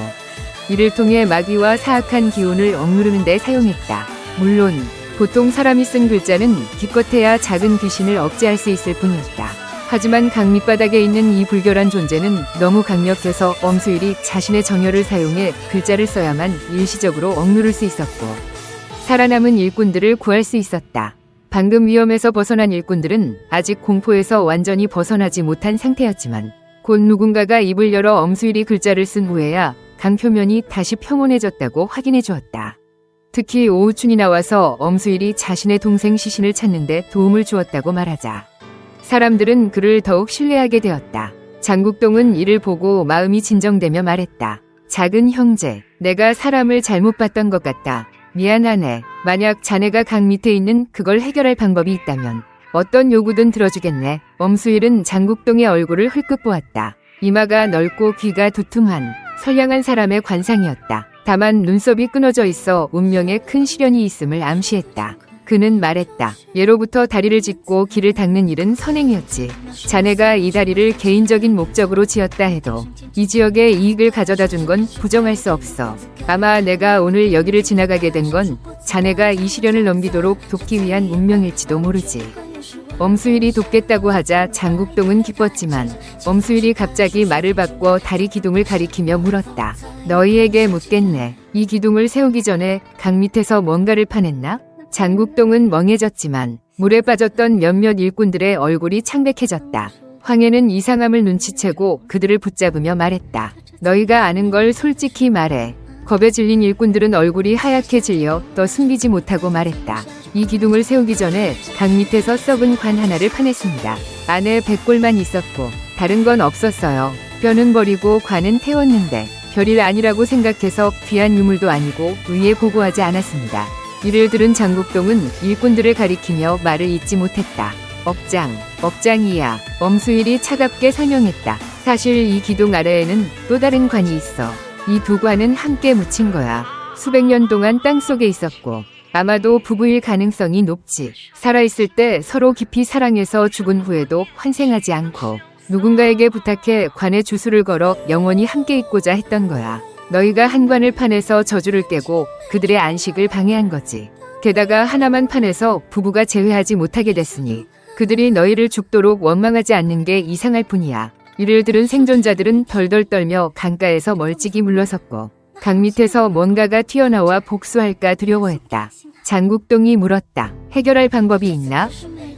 이를 통해 마귀와 사악한 기운을 억누르는 데 사용했다. 물론 보통 사람이 쓴 글자는 기껏해야 작은 귀신을 억제할 수 있을 뿐이었다. 하지만 강 밑바닥에 있는 이 불결한 존재는 너무 강력해서 엄수일이 자신의 정혈을 사용해 글자를 써야만 일시적으로 억누를 수 있었고 살아남은 일꾼들을 구할 수 있었다. 방금 위험에서 벗어난 일꾼들은 아직 공포에서 완전히 벗어나지 못한 상태였지만 곧 누군가가 입을 열어 엄수일이 글자를 쓴 후에야 강 표면이 다시 평온해졌다고 확인해 주었다. 특히 오우춘이 나와서 엄수일이 자신의 동생 시신을 찾는데 도움을 주었다고 말하자 사람들은 그를 더욱 신뢰하게 되었다. 장국동은 이를 보고 마음이 진정되며 말했다. 작은 형제, 내가 사람을 잘못 봤던 것 같다. 미안하네. 만약 자네가 강 밑에 있는 그걸 해결할 방법이 있다면 어떤 요구든 들어주겠네. 엄수일은 장국동의 얼굴을 흘끗 보았다. 이마가 넓고 귀가 두툼한 선량한 사람의 관상이었다. 다만 눈썹이 끊어져 있어 운명에 큰 시련이 있음을 암시했다. 그는 말했다. 예로부터 다리를 짓고 길을 닦는 일은 선행이었지. 자네가 이 다리를 개인적인 목적으로 지었다 해도 이 지역에 이익을 가져다 준 건 부정할 수 없어. 아마 내가 오늘 여기를 지나가게 된 건 자네가 이 시련을 넘기도록 돕기 위한 운명일지도 모르지. 엄수일이 돕겠다고 하자 장국동은 기뻤지만 엄수일이 갑자기 말을 바꿔 다리 기둥을 가리키며 물었다. 너희에게 묻겠네. 이 기둥을 세우기 전에 강 밑에서 뭔가를 파냈나? 장국동은 멍해졌지만 물에 빠졌던 몇몇 일꾼들의 얼굴이 창백해졌다. 황해는 이상함을 눈치채고 그들을 붙잡으며 말했다. 너희가 아는 걸 솔직히 말해. 겁에 질린 일꾼들은 얼굴이 하얗게 질려 더 숨기지 못하고 말했다. 이 기둥을 세우기 전에 강 밑에서 썩은 관 하나를 파냈습니다. 안에 백골만 있었고 다른 건 없었어요. 뼈는 버리고 관은 태웠는데 별일 아니라고 생각해서 귀한 유물도 아니고 의에 보고하지 않았습니다. 이를 들은 장국동은 일꾼들을 가리키며 말을 잇지 못했다. 업장이야. 엄수일이 차갑게 설명했다. 사실 이 기둥 아래에는 또 다른 관이 있어. 이 두 관은 함께 묻힌 거야. 수백 년 동안 땅속에 있었고 아마도 부부일 가능성이 높지. 살아있을 때 서로 깊이 사랑해서 죽은 후에도 환생하지 않고 누군가에게 부탁해 관에 주술을 걸어 영원히 함께 있고자 했던 거야. 너희가 한 관을 파내서 저주를 깨고 그들의 안식을 방해한 거지. 게다가 하나만 파내서 부부가 재회하지 못하게 됐으니 그들이 너희를 죽도록 원망하지 않는 게 이상할 뿐이야. 이를 들은 생존자들은 덜덜 떨며 강가에서 멀찍이 물러섰고 강 밑에서 뭔가가 튀어나와 복수할까 두려워했다. 장국동이 물었다. 해결할 방법이 있나?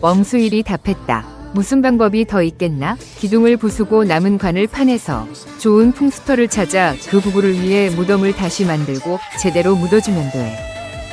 엄수일이 답했다. 무슨 방법이 더 있겠나? 기둥을 부수고 남은 관을 파내서 좋은 풍수터를 찾아 그 부부를 위해 무덤을 다시 만들고 제대로 묻어주면 돼.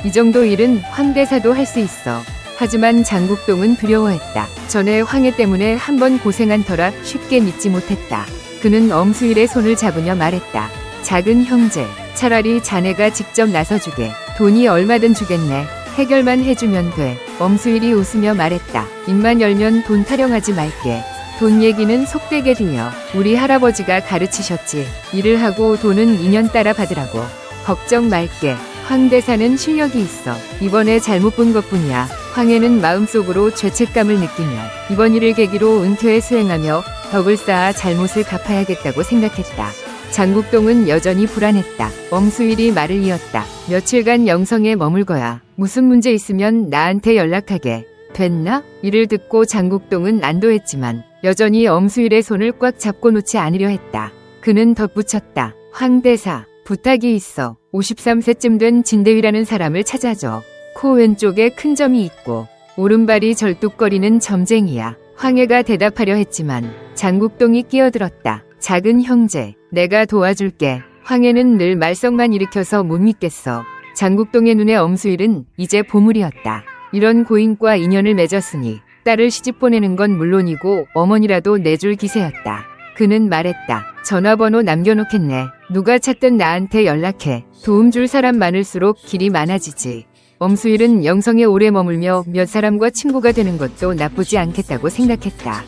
이 정도 일은 황대사도 할 수 있어. 하지만 장국동은 두려워했다. 전에 황해 때문에 한번 고생한 터라 쉽게 믿지 못했다. 그는 엄수일의 손을 잡으며 말했다. 작은 형제, 차라리 자네가 직접 나서주게. 돈이 얼마든 주겠네. 해결만 해주면 돼. 엄수일이 웃으며 말했다. 입만 열면 돈 타령하지 말게. 돈 얘기는 속되게 들려. 우리 할아버지가 가르치셨지. 일을 하고 돈은 인연 따라 받으라고. 걱정 말게. 황대사는 실력이 있어. 이번에 잘못 본 것뿐이야. 황해는 마음속으로 죄책감을 느끼며 이번 일을 계기로 은퇴에 수행하며 덕을 쌓아 잘못을 갚아야겠다고 생각했다. 장국동은 여전히 불안했다. 엄수일이 말을 이었다. 며칠간 영성에 머물 거야. 무슨 문제 있으면 나한테 연락하게. 됐나? 이를 듣고 장국동은 안도했지만 여전히 엄수일의 손을 꽉 잡고 놓지 않으려 했다. 그는 덧붙였다. 황대사, 부탁이 있어. 53세쯤 된 진대위라는 사람을 찾아줘. 코 왼쪽에 큰 점이 있고 오른발이 절뚝거리는 점쟁이야. 황해가 대답하려 했지만 장국동이 끼어들었다. 작은 형제, 내가 도와줄게. 황해는 늘 말썽만 일으켜서 못 믿겠어. 장국동의 눈에 엄수일은 이제 보물이었다. 이런 고인과 인연을 맺었으니 딸을 시집 보내는 건 물론이고 어머니라도 내줄 기세였다. 그는 말했다. 전화번호 남겨놓겠네. 누가 찾든 나한테 연락해. 도움 줄 사람 많을수록 길이 많아지지. 엄수일은 영성에 오래 머물며 몇 사람과 친구가 되는 것도 나쁘지 않겠다고 생각했다.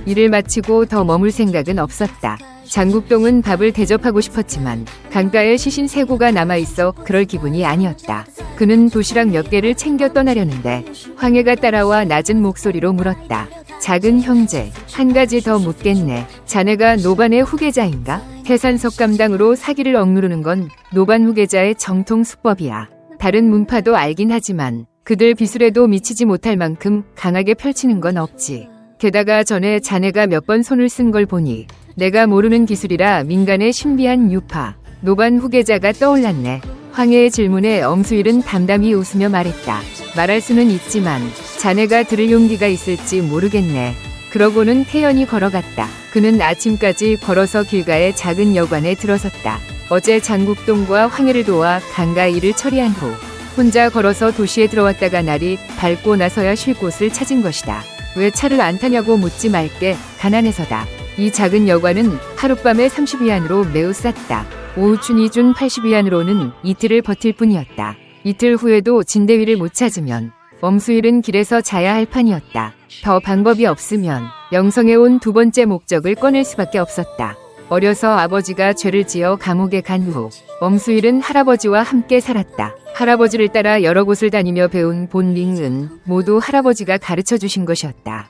일을 마치고 더 머물 생각은 없었다. 장국동은 밥을 대접하고 싶었지만 강가에 시신 세고가 남아있어 그럴 기분이 아니었다. 그는 도시락 몇 개를 챙겨 떠나려는데 황해가 따라와 낮은 목소리로 물었다. 작은 형제, 한 가지 더 묻겠네. 자네가 노반의 후계자인가? 해산석 감당으로 사기를 억누르는 건 노반 후계자의 정통 수법이야. 다른 문파도 알긴 하지만 그들 비술에도 미치지 못할 만큼 강하게 펼치는 건 없지. 게다가 전에 자네가 몇 번 손을 쓴 걸 보니 내가 모르는 기술이라 민간의 신비한 유파, 노반 후계자가 떠올랐네. 황해의 질문에 엄수일은 담담히 웃으며 말했다. 말할 수는 있지만 자네가 들을 용기가 있을지 모르겠네. 그러고는 태연히 걸어갔다. 그는 아침까지 걸어서 길가의 작은 여관에 들어섰다. 어제 장국동과 황해를 도와 강가 일을 처리한 후 혼자 걸어서 도시에 들어왔다가 날이 밝고 나서야 쉴 곳을 찾은 것이다. 왜 차를 안 타냐고 묻지 말게. 가난해서다. 이 작은 여관은 하룻밤에 30위안으로 매우 쌌다. 오후춘이 준 80위안으로는 이틀을 버틸 뿐이었다. 이틀 후에도 진대위를 못 찾으면 엄수일은 길에서 자야 할 판이었다. 더 방법이 없으면 영성에 온 두 번째 목적을 꺼낼 수밖에 없었다. 어려서 아버지가 죄를 지어 감옥에 간 후 엄수일은 할아버지와 함께 살았다. 할아버지를 따라 여러 곳을 다니며 배운 본링은 모두 할아버지가 가르쳐 주신 것이었다.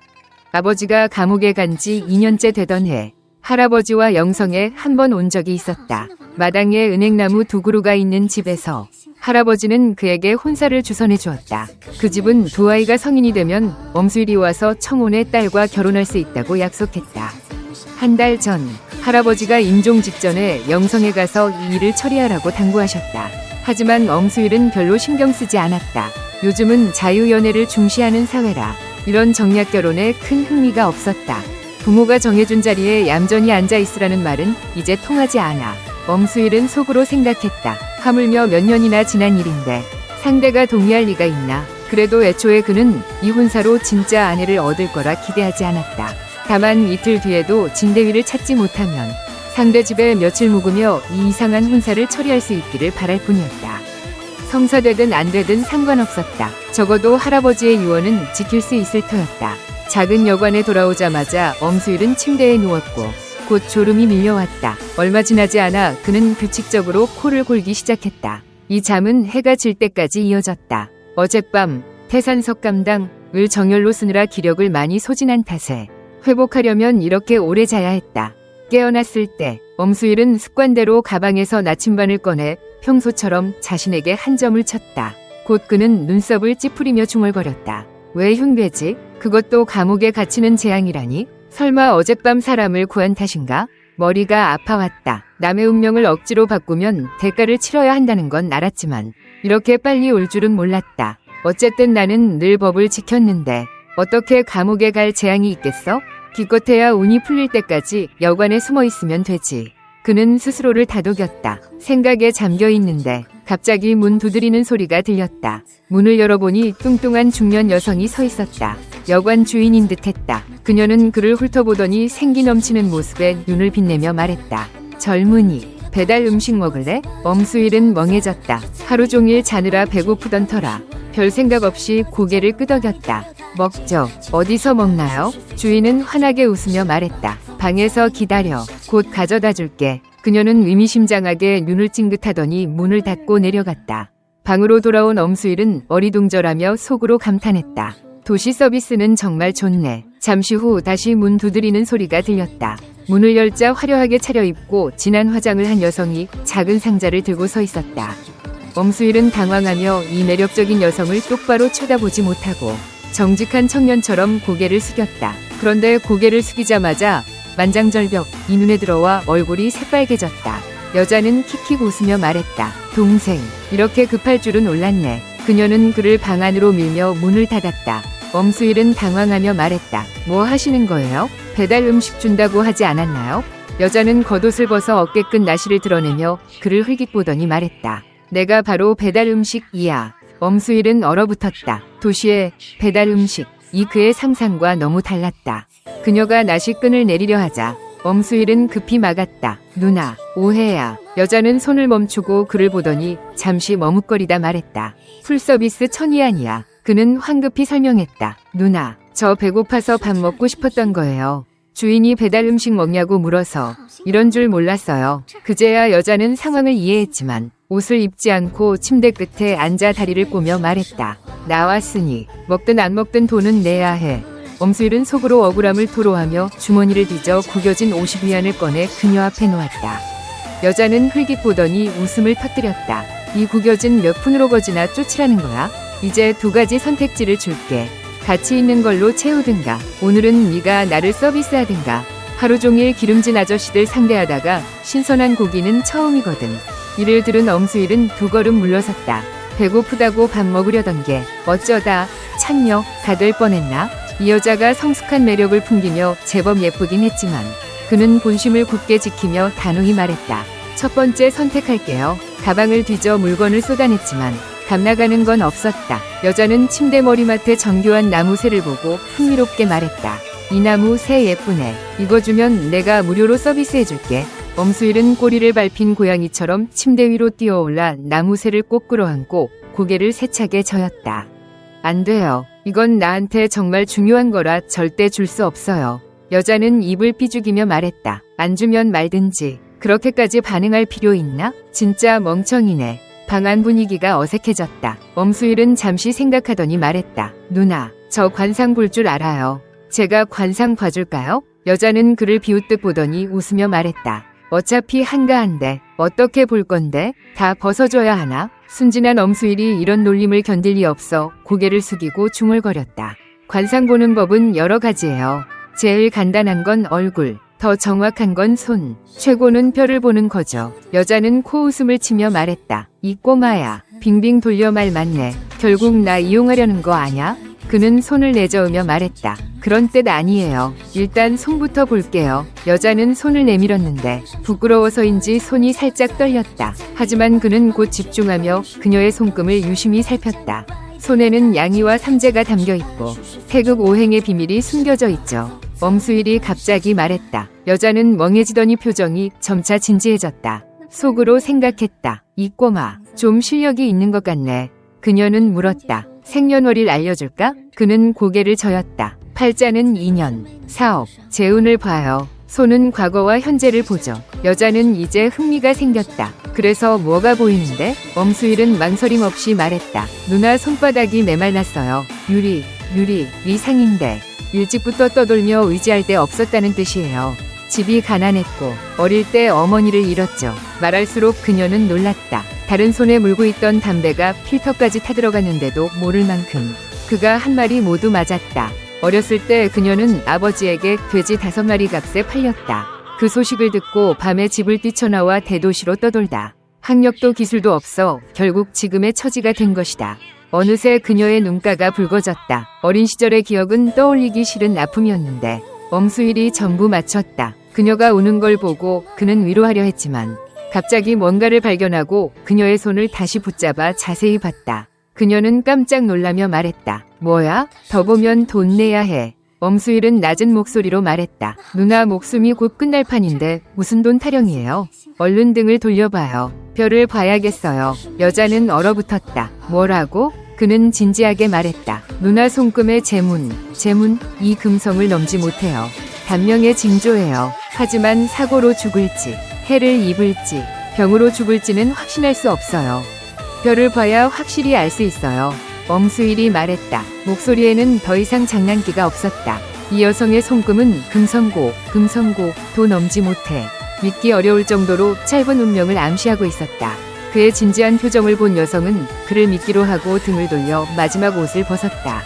아버지가 감옥에 간 지 2년째 되던 해 할아버지와 영성에 한 번 온 적이 있었다. 마당에 은행나무 두 그루가 있는 집에서 할아버지는 그에게 혼사를 주선해 주었다. 그 집은 두 아이가 성인이 되면 엄수일이 와서 청혼의 딸과 결혼할 수 있다고 약속했다. 한 달 전 할아버지가 임종 직전에 영성에 가서 이 일을 처리하라고 당부하셨다. 하지만 엄수일은 별로 신경 쓰지 않았다. 요즘은 자유연애를 중시하는 사회라 이런 정략 결혼에 큰 흥미가 없었다. 부모가 정해준 자리에 얌전히 앉아 있으라는 말은 이제 통하지 않아. 엄수일은 속으로 생각했다. 하물며 몇 년이나 지난 일인데 상대가 동의할 리가 있나. 그래도 애초에 그는 이 혼사로 진짜 아내를 얻을 거라 기대하지 않았다. 다만 이틀 뒤에도 진대위를 찾지 못하면 상대 집에 며칠 묵으며 이 이상한 혼사를 처리할 수 있기를 바랄 뿐이었다. 성사되든 안 되든 상관없었다. 적어도 할아버지의 유언은 지킬 수 있을 터였다. 작은 여관에 돌아오자마자 엄수일은 침대에 누웠고 곧 졸음이 밀려왔다. 얼마 지나지 않아 그는 규칙적으로 코를 골기 시작했다. 이 잠은 해가 질 때까지 이어졌다. 어젯밤 태산석감당을 정열로 쓰느라 기력을 많이 소진한 탓에 회복하려면 이렇게 오래 자야 했다. 깨어났을 때 엄수일은 습관대로 가방에서 나침반을 꺼내 평소처럼 자신에게 한 점을 쳤다. 곧 그는 눈썹을 찌푸리며 중얼거렸다. 왜 흉내지? 그것도 감옥에 갇히는 재앙이라니? 설마 어젯밤 사람을 구한 탓인가? 머리가 아파왔다. 남의 운명을 억지로 바꾸면 대가를 치러야 한다는 건 알았지만 이렇게 빨리 올 줄은 몰랐다. 어쨌든 나는 늘 법을 지켰는데 어떻게 감옥에 갈 재앙이 있겠어? 기껏해야 운이 풀릴 때까지 여관에 숨어 있으면 되지. 그는 스스로를 다독였다. 생각에 잠겨 있는데 갑자기 문 두드리는 소리가 들렸다. 문을 열어보니 뚱뚱한 중년 여성이 서 있었다. 여관 주인인 듯했다. 그녀는 그를 훑어보더니 생기 넘치는 모습에 눈을 빛내며 말했다. 젊은이, 배달 음식 먹을래? 엄수일은 멍해졌다. 하루 종일 자느라 배고프던 터라 별 생각 없이 고개를 끄덕였다. 먹죠. 어디서 먹나요? 주인은 환하게 웃으며 말했다. 방에서 기다려. 곧 가져다 줄게. 그녀는 의미심장하게 눈을 찡긋하더니 문을 닫고 내려갔다. 방으로 돌아온 엄수일은 어리둥절하며 속으로 감탄했다. 도시 서비스는 정말 좋네. 잠시 후 다시 문 두드리는 소리가 들렸다. 문을 열자 화려하게 차려입고 진한 화장을 한 여성이 작은 상자를 들고 서 있었다. 엄수일은 당황하며 이 매력적인 여성을 똑바로 쳐다보지 못하고 정직한 청년처럼 고개를 숙였다. 그런데 고개를 숙이자마자 만장절벽 이 눈에 들어와 얼굴이 새빨개졌다. 여자는 킥킥 웃으며 말했다. 동생, 이렇게 급할 줄은 몰랐네. 그녀는 그를 방 안으로 밀며 문을 닫았다. 엄수일은 당황하며 말했다. 뭐 하시는 거예요? 배달 음식 준다고 하지 않았나요? 여자는 겉옷을 벗어 어깨끝 나시를 드러내며 그를 흘깃보더니 말했다. 내가 바로 배달 음식이야. 엄수일은 얼어붙었다. 도시의 배달 음식, 이 그의 상상과 너무 달랐다. 그녀가 나시끈을 내리려 하자 엄수일은 급히 막았다. 누나, 오해야. 여자는 손을 멈추고 그를 보더니 잠시 머뭇거리다 말했다. 풀서비스 1000위안이야. 그는 황급히 설명했다. 누나, 저 배고파서 밥 먹고 싶었던 거예요. 주인이 배달 음식 먹냐고 물어서 이런 줄 몰랐어요. 그제야 여자는 상황을 이해했지만 옷을 입지 않고 침대 끝에 앉아 다리를 꼬며 말했다. 나왔으니 먹든 안 먹든 돈은 내야 해. 엄수일은 속으로 억울함을 토로하며 주머니를 뒤져 구겨진 50위안을 꺼내 그녀 앞에 놓았다. 여자는 흘깃 보더니 웃음을 터뜨렸다. 이 구겨진 몇 푼으로 거지나 쫓으라는 거야? 이제 두 가지 선택지를 줄게. 가치 있는 걸로 채우든가 오늘은 네가 나를 서비스하든가. 하루 종일 기름진 아저씨들 상대하다가 신선한 고기는 처음이거든. 이를 들은 엄수일은 두 걸음 물러섰다. 배고프다고 밥 먹으려던 게 어쩌다 창녀 다 될 뻔했나? 이 여자가 성숙한 매력을 풍기며 제법 예쁘긴 했지만 그는 본심을 굳게 지키며 단호히 말했다. 첫 번째 선택할게요. 가방을 뒤져 물건을 쏟아냈지만 감나가는 건 없었다. 여자는 침대 머리맡에 정교한 나무새를 보고 흥미롭게 말했다. 이 나무 새 예쁘네. 이거 주면 내가 무료로 서비스해줄게. 엄수일은 꼬리를 밟힌 고양이처럼 침대 위로 뛰어올라 나무새를 꼭 끌어안고 고개를 세차게 저었다. 안 돼요. 이건 나한테 정말 중요한 거라 절대 줄 수 없어요. 여자는 입을 삐죽이며 말했다. 안 주면 말든지. 그렇게까지 반응할 필요 있나? 진짜 멍청이네. 방 안 분위기가 어색해졌다. 엄수일은 잠시 생각하더니 말했다. 누나, 저 관상 볼 줄 알아요. 제가 관상 봐줄까요? 여자는 그를 비웃듯 보더니 웃으며 말했다. 어차피 한가한데 어떻게 볼 건데? 다 벗어줘야 하나? 순진한 엄수일이 이런 놀림을 견딜 리 없어 고개를 숙이고 중얼거렸다. 관상 보는 법은 여러 가지예요. 제일 간단한 건 얼굴, 더 정확한 건 손, 최고는 뼈를 보는 거죠. 여자는 코웃음을 치며 말했다. 이 꼬마야, 빙빙 돌려 말 맞네. 결국 나 이용하려는 거 아냐? 그는 손을 내저으며 말했다. 그런 뜻 아니에요. 일단 손부터 볼게요. 여자는 손을 내밀었는데 부끄러워서인지 손이 살짝 떨렸다. 하지만 그는 곧 집중하며 그녀의 손금을 유심히 살폈다. 손에는 양이와 삼재가 담겨있고 태극 오행의 비밀이 숨겨져 있죠. 엄수일이 갑자기 말했다. 여자는 멍해지더니 표정이 점차 진지해졌다. 속으로 생각했다. 이 꼬마, 좀 실력이 있는 것 같네. 그녀는 물었다. 생년월일 알려줄까? 그는 고개를 저었다. 팔자는 2년, 사업, 재운을 봐요. 손은 과거와 현재를 보죠. 여자는 이제 흥미가 생겼다. 그래서 뭐가 보이는데? 엄수일은 망설임 없이 말했다. 누나 손바닥이 메말랐어요. 유리, 위상인데. 일찍부터 떠돌며 의지할 데 없었다는 뜻이에요. 집이 가난했고 어릴 때 어머니를 잃었죠. 말할수록 그녀는 놀랐다. 다른 손에 물고 있던 담배가 필터까지 타들어갔는데도 모를 만큼 그가 한 마리 모두 맞았다. 어렸을 때 그녀는 아버지에게 돼지 5마리 값에 팔렸다. 그 소식을 듣고 밤에 집을 뛰쳐나와 대도시로 떠돌다. 학력도 기술도 없어 결국 지금의 처지가 된 것이다. 어느새 그녀의 눈가가 붉어졌다. 어린 시절의 기억은 떠올리기 싫은 아픔이었는데 엄수일이 전부 맞췄다. 그녀가 우는 걸 보고 그는 위로하려 했지만 갑자기 뭔가를 발견하고 그녀의 손을 다시 붙잡아 자세히 봤다. 그녀는 깜짝 놀라며 말했다. 뭐야? 더 보면 돈 내야 해. 엄수일은 낮은 목소리로 말했다. 누나 목숨이 곧 끝날 판인데 무슨 돈 타령이에요? 얼른 등을 돌려봐요. 별을 봐야겠어요. 여자는 얼어붙었다. 뭐라고? 그는 진지하게 말했다. 누나 손금의 재문, 이 금성을 넘지 못해요. 단명의 징조예요. 하지만 사고로 죽을지, 해를 입을지, 병으로 죽을지는 확신할 수 없어요. 별을 봐야 확실히 알 수 있어요. 엄수일이 말했다. 목소리에는 더 이상 장난기가 없었다. 이 여성의 손금은 금성고도 넘지 못해. 믿기 어려울 정도로 짧은 운명을 암시하고 있었다. 그의 진지한 표정을 본 여성은 그를 믿기로 하고 등을 돌려 마지막 옷을 벗었다.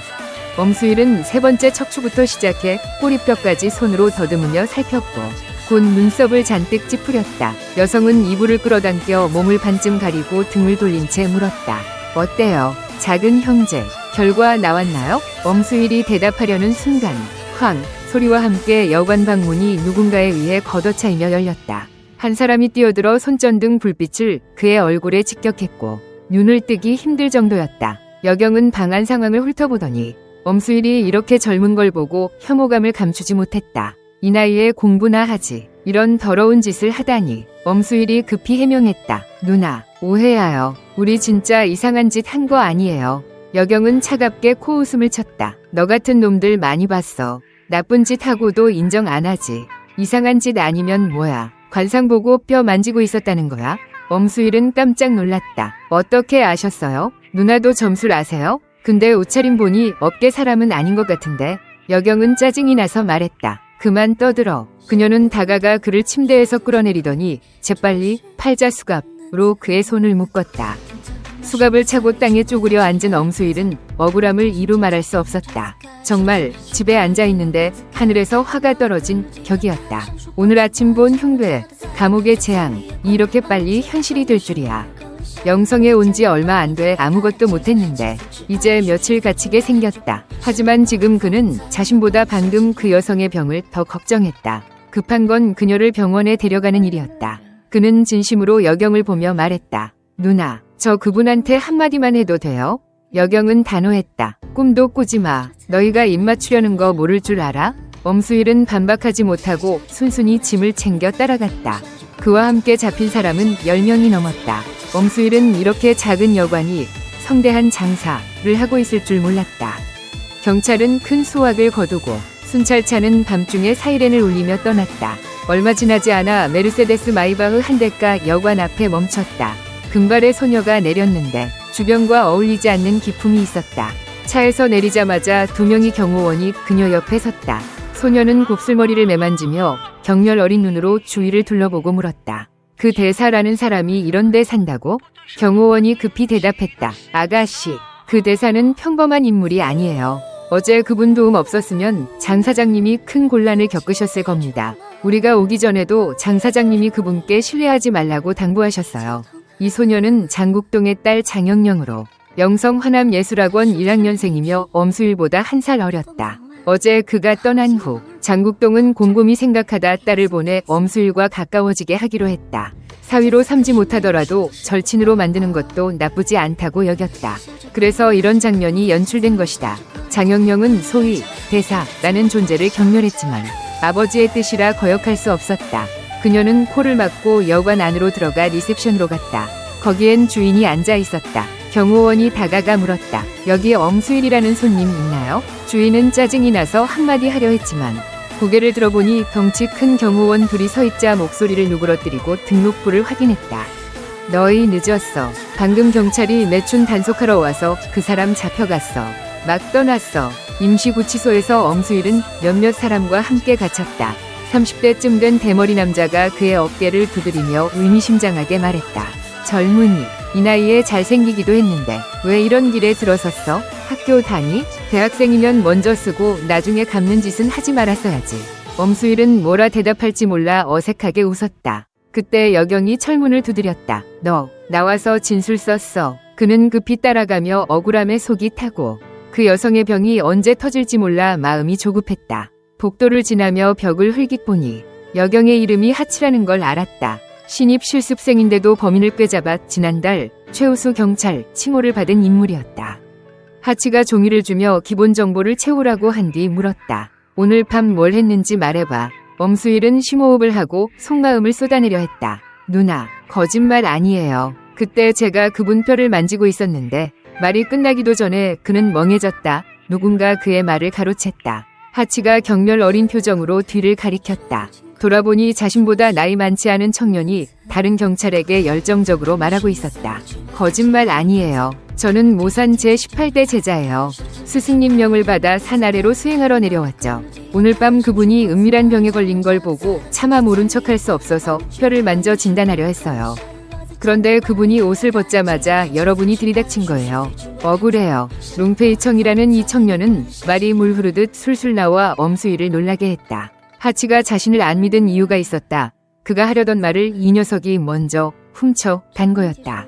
엄수일은 3번째 척추부터 시작해 꼬리뼈까지 손으로 더듬으며 살폈고 곧 눈썹을 잔뜩 찌푸렸다. 여성은 이불을 끌어당겨 몸을 반쯤 가리고 등을 돌린 채 물었다. 어때요? 작은 형제, 결과 나왔나요? 엄수일이 대답하려는 순간 쾅 소리와 함께 여관 방문이 누군가에 의해 걷어차이며 열렸다. 한 사람이 뛰어들어 손전등 불빛을 그의 얼굴에 직격했고 눈을 뜨기 힘들 정도였다. 여경은 방안 상황을 훑어보더니 엄수일이 이렇게 젊은 걸 보고 혐오감을 감추지 못했다. 이 나이에 공부나 하지. 이런 더러운 짓을 하다니. 엄수일이 급히 해명했다. 누나, 오해해요. 우리 진짜 이상한 짓 한 거 아니에요. 여경은 차갑게 코웃음을 쳤다. 너 같은 놈들 많이 봤어. 나쁜 짓 하고도 인정 안 하지. 이상한 짓 아니면 뭐야. 관상 보고 뼈 만지고 있었다는 거야? 엄수일은 깜짝 놀랐다. 어떻게 아셨어요? 누나도 점술 아세요? 근데 옷차림 보니 업계 사람은 아닌 것 같은데. 여경은 짜증이 나서 말했다. 그만 떠들어. 그녀는 다가가 그를 침대에서 끌어내리더니 재빨리 팔자 수갑으로 그의 손을 묶었다. 수갑을 차고 땅에 쪼그려 앉은 엄수일은 억울함을 이루 말할 수 없었다. 정말 집에 앉아있는데 하늘에서 화가 떨어진 격이었다. 오늘 아침 본 흉괴, 감옥의 재앙, 이렇게 빨리 현실이 될 줄이야. 영성에 온 지 얼마 안 돼 아무것도 못했는데 이제 며칠 갇히게 생겼다. 하지만 지금 그는 자신보다 방금 그 여성의 병을 더 걱정했다. 급한 건 그녀를 병원에 데려가는 일이었다. 그는 진심으로 여경을 보며 말했다. 누나, 저 그분한테 한마디만 해도 돼요? 여경은 단호했다. 꿈도 꾸지 마. 너희가 입 맞추려는 거 모를 줄 알아? 엄수일은 반박하지 못하고 순순히 짐을 챙겨 따라갔다. 그와 함께 잡힌 사람은 10명이 넘었다. 엄수일은 이렇게 작은 여관이 성대한 장사를 하고 있을 줄 몰랐다. 경찰은 큰 수확을 거두고 순찰차는 밤중에 사이렌을 울리며 떠났다. 얼마 지나지 않아 메르세데스 마이바흐 한 대가 여관 앞에 멈췄다. 금발의 소녀가 내렸는데 주변과 어울리지 않는 기품이 있었다. 차에서 내리자마자 두 명의 경호원이 그녀 옆에 섰다. 소녀는 곱슬머리를 매만지며 경렬 어린 눈으로 주위를 둘러보고 물었다. 그 대사라는 사람이 이런 데 산다고? 경호원이 급히 대답했다. 아가씨, 그 대사는 평범한 인물이 아니에요. 어제 그분 도움 없었으면 장 사장님이 큰 곤란을 겪으셨을 겁니다. 우리가 오기 전에도 장 사장님이 그분께 신뢰하지 말라고 당부하셨어요. 이 소녀는 장국동의 딸 장영령으로 영성화남예술학원 1학년생이며 엄수일보다 1살 어렸다. 어제 그가 떠난 후 장국동은 곰곰이 생각하다 딸을 보내 엄수일과 가까워지게 하기로 했다. 사위로 삼지 못하더라도 절친으로 만드는 것도 나쁘지 않다고 여겼다. 그래서 이런 장면이 연출된 것이다. 장영령은 소위 대사라는 존재를 경멸했지만 아버지의 뜻이라 거역할 수 없었다. 그녀는 코를 막고 여관 안으로 들어가 리셉션으로 갔다. 거기엔 주인이 앉아 있었다. 경호원이 다가가 물었다. 여기 엄수일이라는 손님 있나요? 주인은 짜증이 나서 한마디 하려 했지만 고개를 들어보니 덩치 큰 경호원 둘이 서있자 목소리를 누그러뜨리고 등록부를 확인했다. 너희 늦었어. 방금 경찰이 매춘 단속하러 와서 그 사람 잡혀갔어. 막 떠났어. 임시구치소에서 엄수일은 몇몇 사람과 함께 갇혔다. 30대쯤 된 대머리 남자가 그의 어깨를 두드리며 의미심장하게 말했다. 젊은이, 이 나이에 잘생기기도 했는데 왜 이런 길에 들어섰어? 학교 다니? 대학생이면 먼저 쓰고 나중에 갚는 짓은 하지 말았어야지. 엄수일은 뭐라 대답할지 몰라 어색하게 웃었다. 그때 여경이 철문을 두드렸다. 너 나와서 진술 썼어. 그는 급히 따라가며 억울함에 속이 타고 그 여성의 병이 언제 터질지 몰라 마음이 조급했다. 복도를 지나며 벽을 흘깃 보니 여경의 이름이 하치라는 걸 알았다. 신입 실습생인데도 범인을 꿰잡아 지난달 최우수 경찰 칭호를 받은 인물이었다. 하치가 종이를 주며 기본 정보를 채우라고 한 뒤 물었다. 오늘 밤 뭘 했는지 말해봐. 엄수일은 심호흡을 하고 속마음을 쏟아내려 했다. 누나, 거짓말 아니에요. 그때 제가 그분 뼈를 만지고 있었는데 말이 끝나기도 전에 그는 멍해졌다. 누군가 그의 말을 가로챘다. 하치가 경멸 어린 표정으로 뒤를 가리켰다. 돌아보니 자신보다 나이 많지 않은 청년이 다른 경찰에게 열정적으로 말하고 있었다. 거짓말 아니에요. 저는 모산 제18대 제자예요. 스승님 명을 받아 산 아래로 수행하러 내려왔죠. 오늘 밤 그분이 은밀한 병에 걸린 걸 보고 차마 모른 척할 수 없어서 뼈를 만져 진단하려 했어요. 그런데 그분이 옷을 벗자마자 여러분이 들이닥친 거예요. 억울해요. 롱페이청이라는 이 청년은 말이 물 흐르듯 술술 나와 엄수일을 놀라게 했다. 하치가 자신을 안 믿은 이유가 있었다. 그가 하려던 말을 이 녀석이 먼저 훔쳐 간 거였다.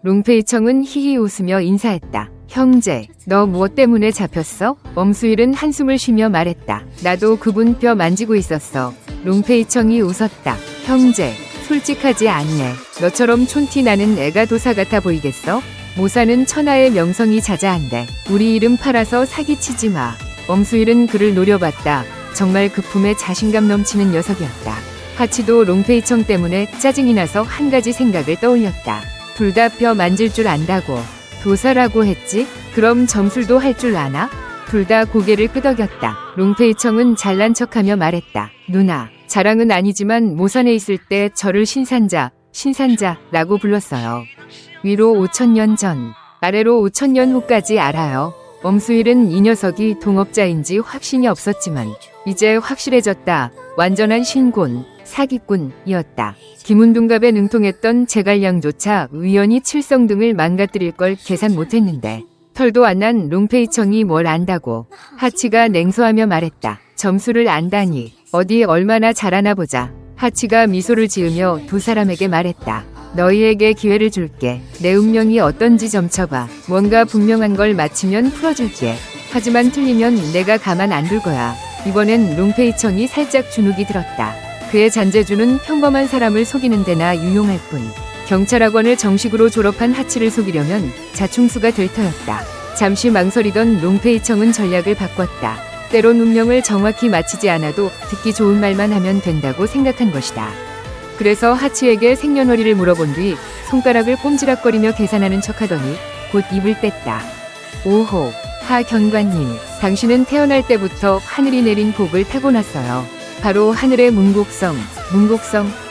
롱페이청은 히히 웃으며 인사했다. 형제, 너 무엇 때문에 잡혔어? 엄수일은 한숨을 쉬며 말했다. 나도 그분 뼈 만지고 있었어. 롱페이청이 웃었다. 형제, 솔직하지 않네. 너처럼 촌티 나는 애가 도사 같아 보이겠어? 모사는 천하의 명성이 자자한데 우리 이름 팔아서 사기치지 마. 엄수일은 그를 노려봤다. 정말 그 품에 자신감 넘치는 녀석이었다. 하치도 롱페이청 때문에 짜증이 나서 한 가지 생각을 떠올렸다. 둘 다 뼈 만질 줄 안다고. 도사라고 했지? 그럼 점술도 할 줄 아나? 둘 다 고개를 끄덕였다. 롱페이청은 잘난 척하며 말했다. 누나, 자랑은 아니지만 모산에 있을 때 저를 신산자라고 불렀어요. 위로 5,000년 전, 아래로 5,000년 후까지 알아요. 엄수일은 이 녀석이 동업자인지 확신이 없었지만 이제 확실해졌다. 완전한 신곤, 사기꾼이었다. 김운둔갑에 능통했던 제갈량조차 우연히 칠성등을 망가뜨릴 걸 계산 못했는데 털도 안 난 롱페이청이 뭘 안다고. 하치가 냉소하며 말했다. 점수를 안다니 어디 얼마나 잘하나 보자. 하치가 미소를 지으며 두 사람에게 말했다. 너희에게 기회를 줄게. 내 운명이 어떤지 점쳐봐. 뭔가 분명한 걸 맞히면 풀어줄게. 하지만 틀리면 내가 가만 안 둘 거야. 이번엔 롱페이청이 살짝 주눅이 들었다. 그의 잔재주는 평범한 사람을 속이는 데나 유용할 뿐 경찰학원을 정식으로 졸업한 하치를 속이려면 자충수가 될 터였다. 잠시 망설이던 롱페이청은 전략을 바꿨다. 때론 운명을 정확히 맞히지 않아도 듣기 좋은 말만 하면 된다고 생각한 것이다. 그래서 하치에게 생년월일을 물어본 뒤 손가락을 꼼지락거리며 계산하는 척하더니 곧 입을 뗐다. 오호, 하 경관님, 당신은 태어날 때부터 하늘이 내린 복을 타고났어요. 바로 하늘의 문곡성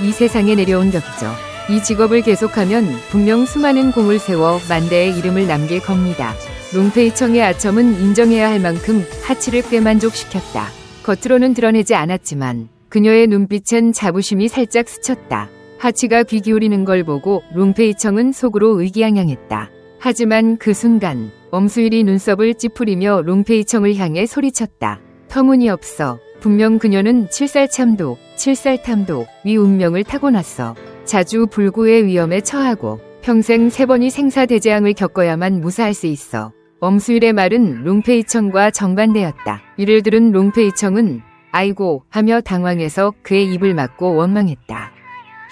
이 세상에 내려온 격이죠. 이 직업을 계속하면 분명 수많은 공을 세워 만대의 이름을 남길 겁니다. 롱페이청의 아첨은 인정해야 할 만큼 하치를 꽤 만족시켰다. 겉으로는 드러내지 않았지만 그녀의 눈빛엔 자부심이 살짝 스쳤다. 하치가 귀 기울이는 걸 보고 롱페이청은 속으로 의기양양했다. 하지만 그 순간 엄수일이 눈썹을 찌푸리며 롱페이청을 향해 소리쳤다. 터무니없어. 분명 그녀는 칠살참도 위 운명을 타고났어. 자주 불구의 위험에 처하고 평생 3번이 생사대재앙을 겪어야만 무사할 수 있어. 엄수일의 말은 롱페이청과 정반대였다. 이를 들은 롱페이청은 아이고 하며 당황해서 그의 입을 막고 원망했다.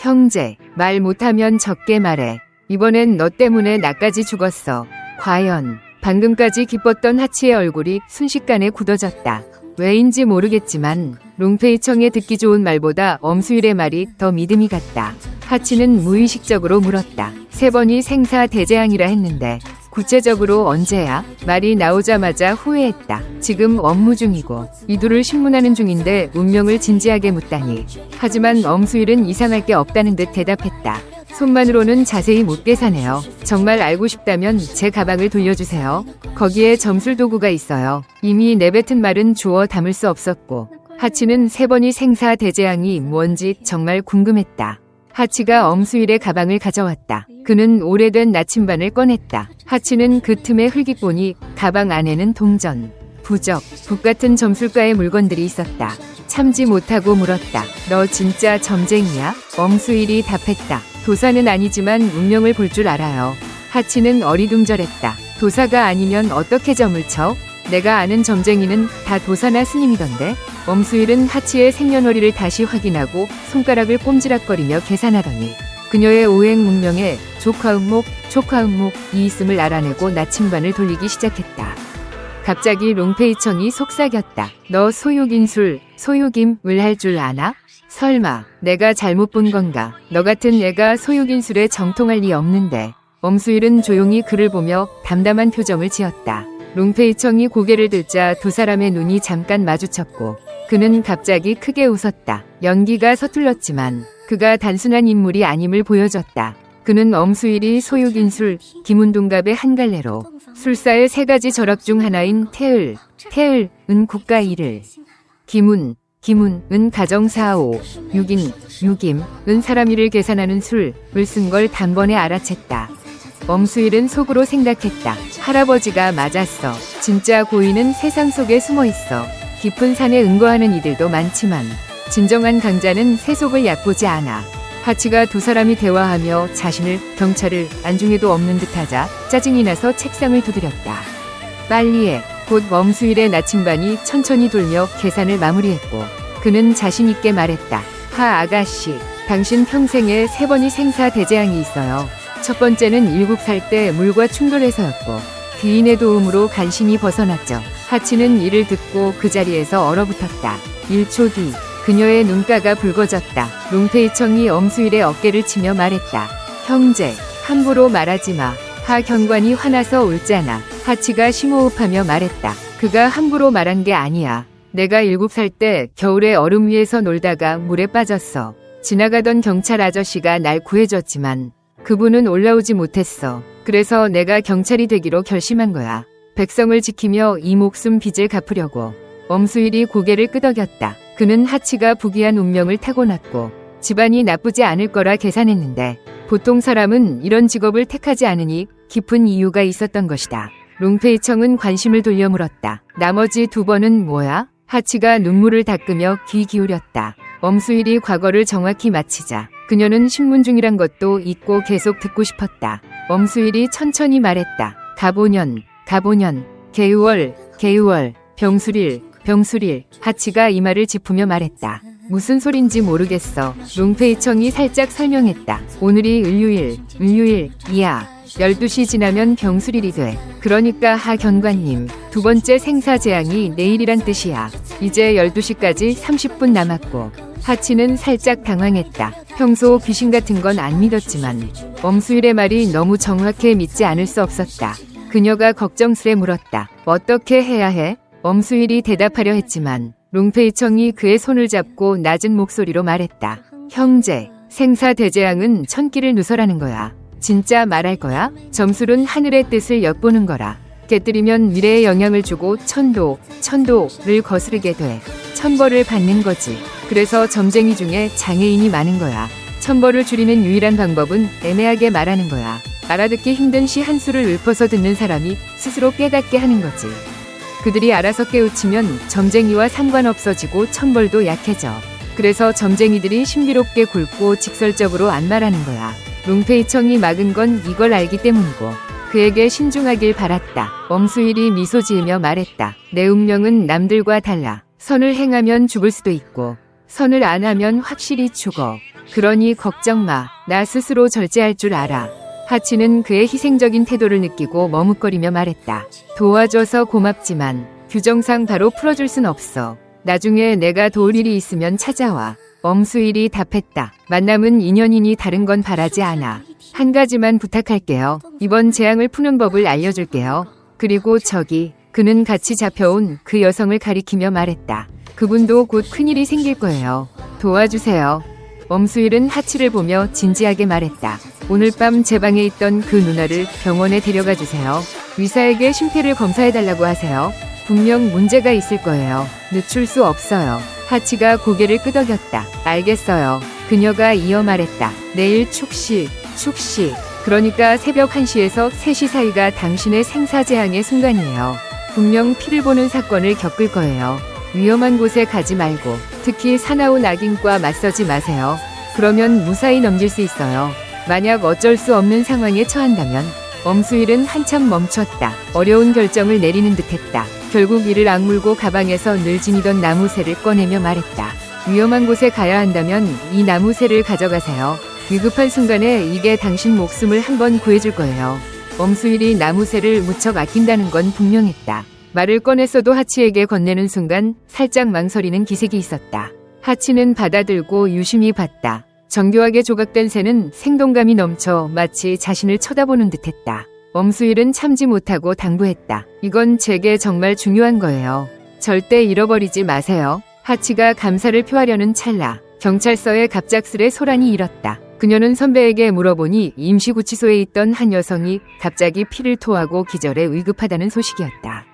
형제, 말 못하면 적게 말해. 이번엔 너 때문에 나까지 죽었어. 과연 방금까지 기뻤던 하치의 얼굴이 순식간에 굳어졌다. 왜인지 모르겠지만 롱페이청의 듣기 좋은 말보다 엄수일의 말이 더 믿음이 갔다. 하치는 무의식적으로 물었다. 3번이 생사대재앙이라 했는데 구체적으로 언제야? 말이 나오자마자 후회했다. 지금 업무 중이고 이두를 신문하는 중인데 운명을 진지하게 묻다니. 하지만 엄수일은 이상할 게 없다는 듯 대답했다. 손만으로는 자세히 못 계산해요. 정말 알고 싶다면 제 가방을 돌려주세요. 거기에 점술 도구가 있어요. 이미 내뱉은 말은 주워 담을 수 없었고 하치는 3번이 생사대재앙이 뭔지 정말 궁금했다. 하치가 엄수일의 가방을 가져왔다. 그는 오래된 나침반을 꺼냈다. 하치는 그 틈에 흘깃 보니 가방 안에는 동전, 부적, 북 같은 점술가의 물건들이 있었다. 참지 못하고 물었다. 너 진짜 점쟁이야? 엄수일이 답했다. 도사는 아니지만 운명을 볼 줄 알아요. 하치는 어리둥절했다. 도사가 아니면 어떻게 점을 쳐? 내가 아는 점쟁이는 다 도사나 스님이던데? 엄수일은 하치의 생년월일을 다시 확인하고 손가락을 꼼지락거리며 계산하더니 그녀의 오행문명에 족화음목이 있음을 알아내고 나침반을 돌리기 시작했다. 갑자기 롱페이청이 속삭였다. 너 소육임을 할 줄 아나? 설마 내가 잘못 본 건가? 너 같은 애가 소육인술에 정통할 리 없는데. 엄수일은 조용히 그를 보며 담담한 표정을 지었다. 롱페이청이 고개를 들자 두 사람의 눈이 잠깐 마주쳤고 그는 갑자기 크게 웃었다. 연기가 서툴렀지만 그가 단순한 인물이 아님을 보여줬다. 그는 엄수일이 소육인술, 기문동갑의 한 갈래로 술사의 3가지 절학 중 하나인 태을은 국가 일을, 기문은 가정사오, 육임은 사람 일을 계산하는 술을 쓴 걸 단번에 알아챘다. 엄수일은 속으로 생각했다. 할아버지가 맞았어. 진짜 고인은 세상 속에 숨어 있어. 깊은 산에 은거하는 이들도 많지만 진정한 강자는 세속을 얕보지 않아. 하치가 두 사람이 대화하며 경찰을 안중에도 없는 듯하자 짜증이 나서 책상을 두드렸다. 빨리 해. 곧 엄수일의 나침반이 천천히 돌며 계산을 마무리했고 그는 자신 있게 말했다. 하 아가씨, 당신 평생에 3번이 생사대재앙이 있어요. 첫 번째는 7살 때 물과 충돌해서였고 귀인의 도움으로 간신히 벗어났죠. 하치는 이를 듣고 그 자리에서 얼어붙었다. 1초 뒤 그녀의 눈가가 붉어졌다. 롱페이청이 엄수일의 어깨를 치며 말했다. 형제, 함부로 말하지 마. 하 경관이 화나서 울잖아. 하치가 심호흡하며 말했다. 그가 함부로 말한 게 아니야. 내가 7살 때 겨울에 얼음 위에서 놀다가 물에 빠졌어. 지나가던 경찰 아저씨가 날 구해줬지만 그분은 올라오지 못했어. 그래서 내가 경찰이 되기로 결심한 거야. 백성을 지키며 이 목숨 빚을 갚으려고. 엄수일이 고개를 끄덕였다. 그는 하치가 부귀한 운명을 타고났고 집안이 나쁘지 않을 거라 계산했는데 보통 사람은 이런 직업을 택하지 않으니 깊은 이유가 있었던 것이다. 롱페이청은 관심을 돌려 물었다. 나머지 2번은 뭐야? 하치가 눈물을 닦으며 귀 기울였다. 엄수일이 과거를 정확히 마치자 그녀는 신문 중이란 것도 잊고 계속 듣고 싶었다. 엄수일이 천천히 말했다. 가보년, 개유월, 병술일. 하치가 이마를 짚으며 말했다. 무슨 소린지 모르겠어. 롱페이청이 살짝 설명했다. 오늘이 을유일이야. 12시 지나면 병술일이 돼. 그러니까 하 견관님, 두 번째 생사 재앙이 내일이란 뜻이야. 이제 12시까지 30분 남았고 하치는 살짝 당황했다. 평소 귀신 같은 건 안 믿었지만 엄수일의 말이 너무 정확해 믿지 않을 수 없었다. 그녀가 걱정스레 물었다. 어떻게 해야 해? 엄수일이 대답하려 했지만 롱페이청이 그의 손을 잡고 낮은 목소리로 말했다. 형제, 생사대재앙은 천기를 누설하는 거야. 진짜 말할 거야? 점술은 하늘의 뜻을 엿보는 거라. 깨뜨리면 미래에 영향을 주고 천도를 거스르게 돼. 천벌을 받는 거지. 그래서 점쟁이 중에 장애인이 많은 거야. 천벌을 줄이는 유일한 방법은 애매하게 말하는 거야. 알아듣기 힘든 시 한 수를 읊어서 듣는 사람이 스스로 깨닫게 하는 거지. 그들이 알아서 깨우치면 점쟁이와 상관없어지고 천벌도 약해져. 그래서 점쟁이들이 신비롭게 굵고 직설적으로 안 말하는 거야. 롱페이청이 막은 건 이걸 알기 때문이고 그에게 신중하길 바랐다. 엄수일이 미소 지으며 말했다. 내 운명은 남들과 달라. 선을 행하면 죽을 수도 있고 선을 안 하면 확실히 죽어. 그러니 걱정 마. 나 스스로 절제할 줄 알아. 하치는 그의 희생적인 태도를 느끼고 머뭇거리며 말했다. 도와줘서 고맙지만 규정상 바로 풀어줄 순 없어. 나중에 내가 도울 일이 있으면 찾아와. 엄수일이 답했다. 만남은 인연이니 다른 건 바라지 않아. 한 가지만 부탁할게요. 이번 재앙을 푸는 법을 알려줄게요. 그리고 그는 같이 잡혀온 그 여성을 가리키며 말했다. 그분도 곧 큰일이 생길 거예요. 도와주세요. 엄수일은 하치를 보며 진지하게 말했다. 오늘 밤 제 방에 있던 그 누나를 병원에 데려가 주세요. 의사에게 심폐를 검사해달라고 하세요. 분명 문제가 있을 거예요. 늦출 수 없어요. 하치가 고개를 끄덕였다. 알겠어요. 그녀가 이어 말했다. 내일 축시. 그러니까 새벽 1시에서 3시 사이가 당신의 생사재앙의 순간이에요. 분명 피를 보는 사건을 겪을 거예요. 위험한 곳에 가지 말고 특히 사나운 악인과 맞서지 마세요. 그러면 무사히 넘길 수 있어요. 만약 어쩔 수 없는 상황에 처한다면. 엄수일은 한참 멈췄다. 어려운 결정을 내리는 듯했다. 결국 이를 악물고 가방에서 늘 지니던 나무새를 꺼내며 말했다. 위험한 곳에 가야 한다면 이 나무새를 가져가세요. 위급한 순간에 이게 당신 목숨을 한번 구해줄 거예요. 엄수일이 나무새를 무척 아낀다는 건 분명했다. 말을 꺼냈어도 하치에게 건네는 순간 살짝 망설이는 기색이 있었다. 하치는 받아들고 유심히 봤다. 정교하게 조각된 새는 생동감이 넘쳐 마치 자신을 쳐다보는 듯했다. 엄수일은 참지 못하고 당부했다. 이건 제게 정말 중요한 거예요. 절대 잃어버리지 마세요. 하치가 감사를 표하려는 찰나 경찰서에 갑작스레 소란이 일었다. 그녀는 선배에게 물어보니 임시구치소에 있던 한 여성이 갑자기 피를 토하고 기절해 위급하다는 소식이었다.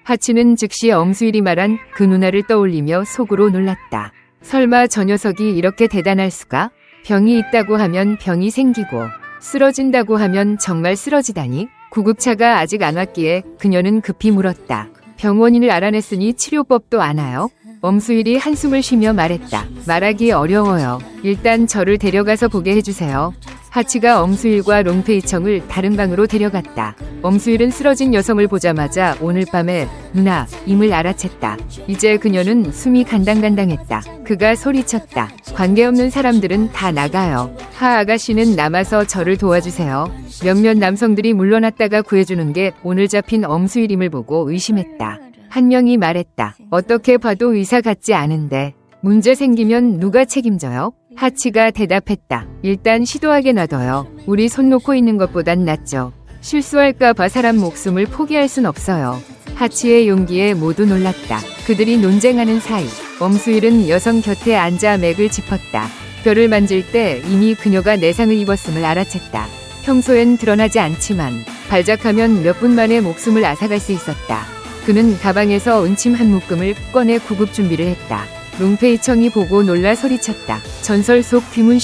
하치는 즉시 엄수일이 말한 그 누나를 떠올리며 속으로 놀랐다. 설마 저 녀석이 이렇게 대단할 수가? 병이 있다고 하면 병이 생기고 쓰러진다고 하면 정말 쓰러지다니? 구급차가 아직 안 왔기에 그녀는 급히 물었다. 병원인을 알아냈으니 치료법도 아나요? 엄수일이 한숨을 쉬며 말했다. 말하기 어려워요. 일단 저를 데려가서 보게 해주세요. 하치가 엄수일과 롱페이청을 다른 방으로 데려갔다. 엄수일은 쓰러진 여성을 보자마자 오늘 밤에 누나임을 알아챘다. 이제 그녀는 숨이 간당간당했다. 그가 소리쳤다. 관계없는 사람들은 다 나가요. 하 아가씨는 남아서 저를 도와주세요. 몇몇 남성들이 물러났다가 구해주는 게 오늘 잡힌 엄수일임을 보고 의심했다. 한 명이 말했다. 어떻게 봐도 의사 같지 않은데 문제 생기면 누가 책임져요? 하치가 대답했다. 일단 시도하게 놔둬요. 우리 손 놓고 있는 것보단 낫죠. 실수할까봐 사람 목숨을 포기할 순 없어요. 하치의 용기에 모두 놀랐다. 그들이 논쟁하는 사이 엄수일은 여성 곁에 앉아 맥을 짚었다. 뼈를 만질 때 이미 그녀가 내상을 입었음을 알아챘다. 평소엔 드러나지 않지만 발작하면 몇 분 만에 목숨을 앗아갈 수 있었다. 그는 가방에서 은침 한 묶음을 꺼내 구급 준비를 했다. 롱페이청이 보고 놀라 소리쳤다. 전설 속 귀문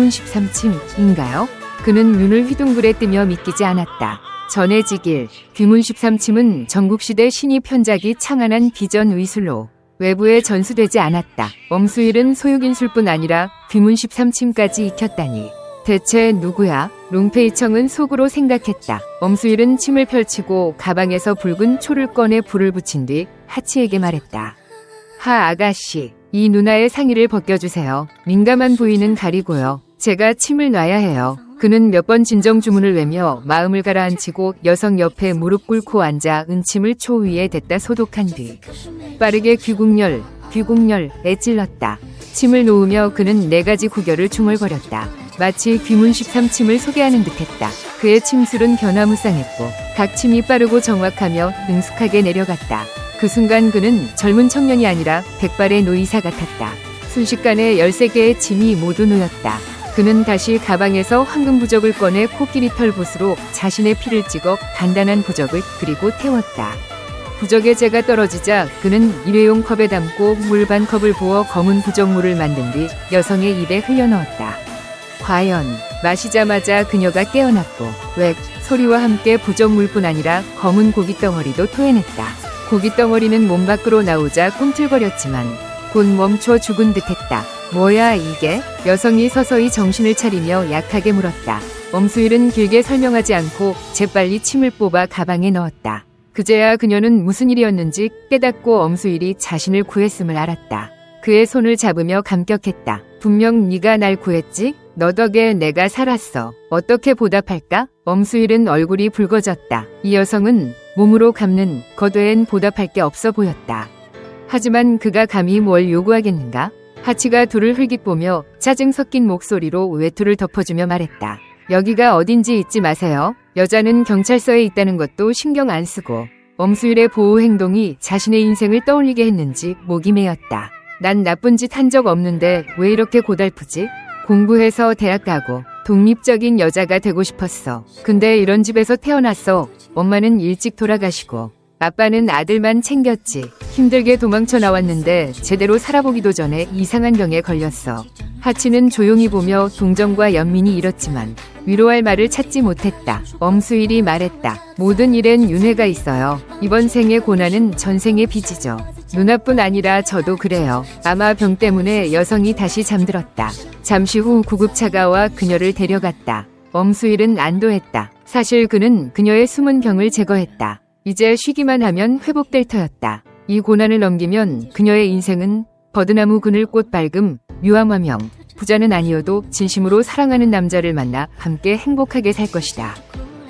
13층인가요? 그는 눈을 휘둥그레 뜨며 믿기지 않았다. 전해지길 귀문 13층은 전국시대 신이 편작이 창안한 비전 의술로 외부에 전수되지 않았다. 엄수일은 소육인술뿐 아니라 귀문 13층까지 익혔다니. 대체 누구야? 롱페이청은 속으로 생각했다. 엄수일은 침을 펼치고 가방에서 붉은 초를 꺼내 불을 붙인 뒤 하치에게 말했다. 하 아가씨, 이 누나의 상의를 벗겨주세요. 민감한 부위는 가리고요. 제가 침을 놔야 해요. 그는 몇 번 진정 주문을 외며 마음을 가라앉히고 여성 옆에 무릎 꿇고 앉아 은침을 초 위에 댔다 소독한 뒤 빠르게 귀국열 애찔렀다. 침을 놓으며 그는 4가지 구결을 중얼거렸다. 마치 귀문 13침을 소개하는 듯했다. 그의 침술은 변화무쌍했고 각 침이 빠르고 정확하며 능숙하게 내려갔다. 그 순간 그는 젊은 청년이 아니라 백발의 노이사 같았다. 순식간에 13개의 침이 모두 놓였다. 그는 다시 가방에서 황금 부적을 꺼내 코끼리 털 붓으로 자신의 피를 찍어 간단한 부적을 그리고 태웠다. 부적에 재가 떨어지자 그는 일회용 컵에 담고 물 반 컵을 부어 검은 부적물을 만든 뒤 여성의 입에 흘려넣었다. 과연 마시자마자 그녀가 깨어났고 웩 소리와 함께 부적물뿐 아니라 검은 고깃덩어리도 토해냈다. 고깃덩어리는 몸 밖으로 나오자 꿈틀거렸지만 곧 멈춰 죽은 듯했다. 뭐야 이게? 여성이 서서히 정신을 차리며 약하게 물었다. 엄수일은 길게 설명하지 않고 재빨리 침을 뽑아 가방에 넣었다. 그제야 그녀는 무슨 일이었는지 깨닫고 엄수일이 자신을 구했음을 알았다. 그의 손을 잡으며 감격했다. 분명 네가 날 구했지? 너 덕에 내가 살았어. 어떻게 보답할까? 엄수일은 얼굴이 붉어졌다. 이 여성은 몸으로 갚는 것 외엔 보답할 게 없어 보였다. 하지만 그가 감히 뭘 요구하겠는가? 하치가 둘을 흘깃보며 짜증 섞인 목소리로 외투를 덮어주며 말했다. 여기가 어딘지 잊지 마세요. 여자는 경찰서에 있다는 것도 신경 안 쓰고 엄수일의 보호 행동이 자신의 인생을 떠올리게 했는지 목이 메었다. 난 나쁜 짓 한 적 없는데 왜 이렇게 고달프지? 공부해서 대학 가고 독립적인 여자가 되고 싶었어. 근데 이런 집에서 태어났어. 엄마는 일찍 돌아가시고 아빠는 아들만 챙겼지. 힘들게 도망쳐 나왔는데 제대로 살아보기도 전에 이상한 병에 걸렸어. 하치는 조용히 보며 동정과 연민이 잃었지만 위로할 말을 찾지 못했다. 엄수일이 말했다. 모든 일엔 윤회가 있어요. 이번 생의 고난은 전생의 빚이죠. 누나뿐 아니라 저도 그래요. 아마 병 때문에 여성이 다시 잠들었다. 잠시 후 구급차가 와 그녀를 데려갔다. 엄수일은 안도했다. 사실 그는 그녀의 숨은 병을 제거했다. 이제 쉬기만 하면 회복될 터였다. 이 고난을 넘기면 그녀의 인생은 버드나무 그늘 꽃 밝음, 유아마명, 부자는 아니어도 진심으로 사랑하는 남자를 만나 함께 행복하게 살 것이다.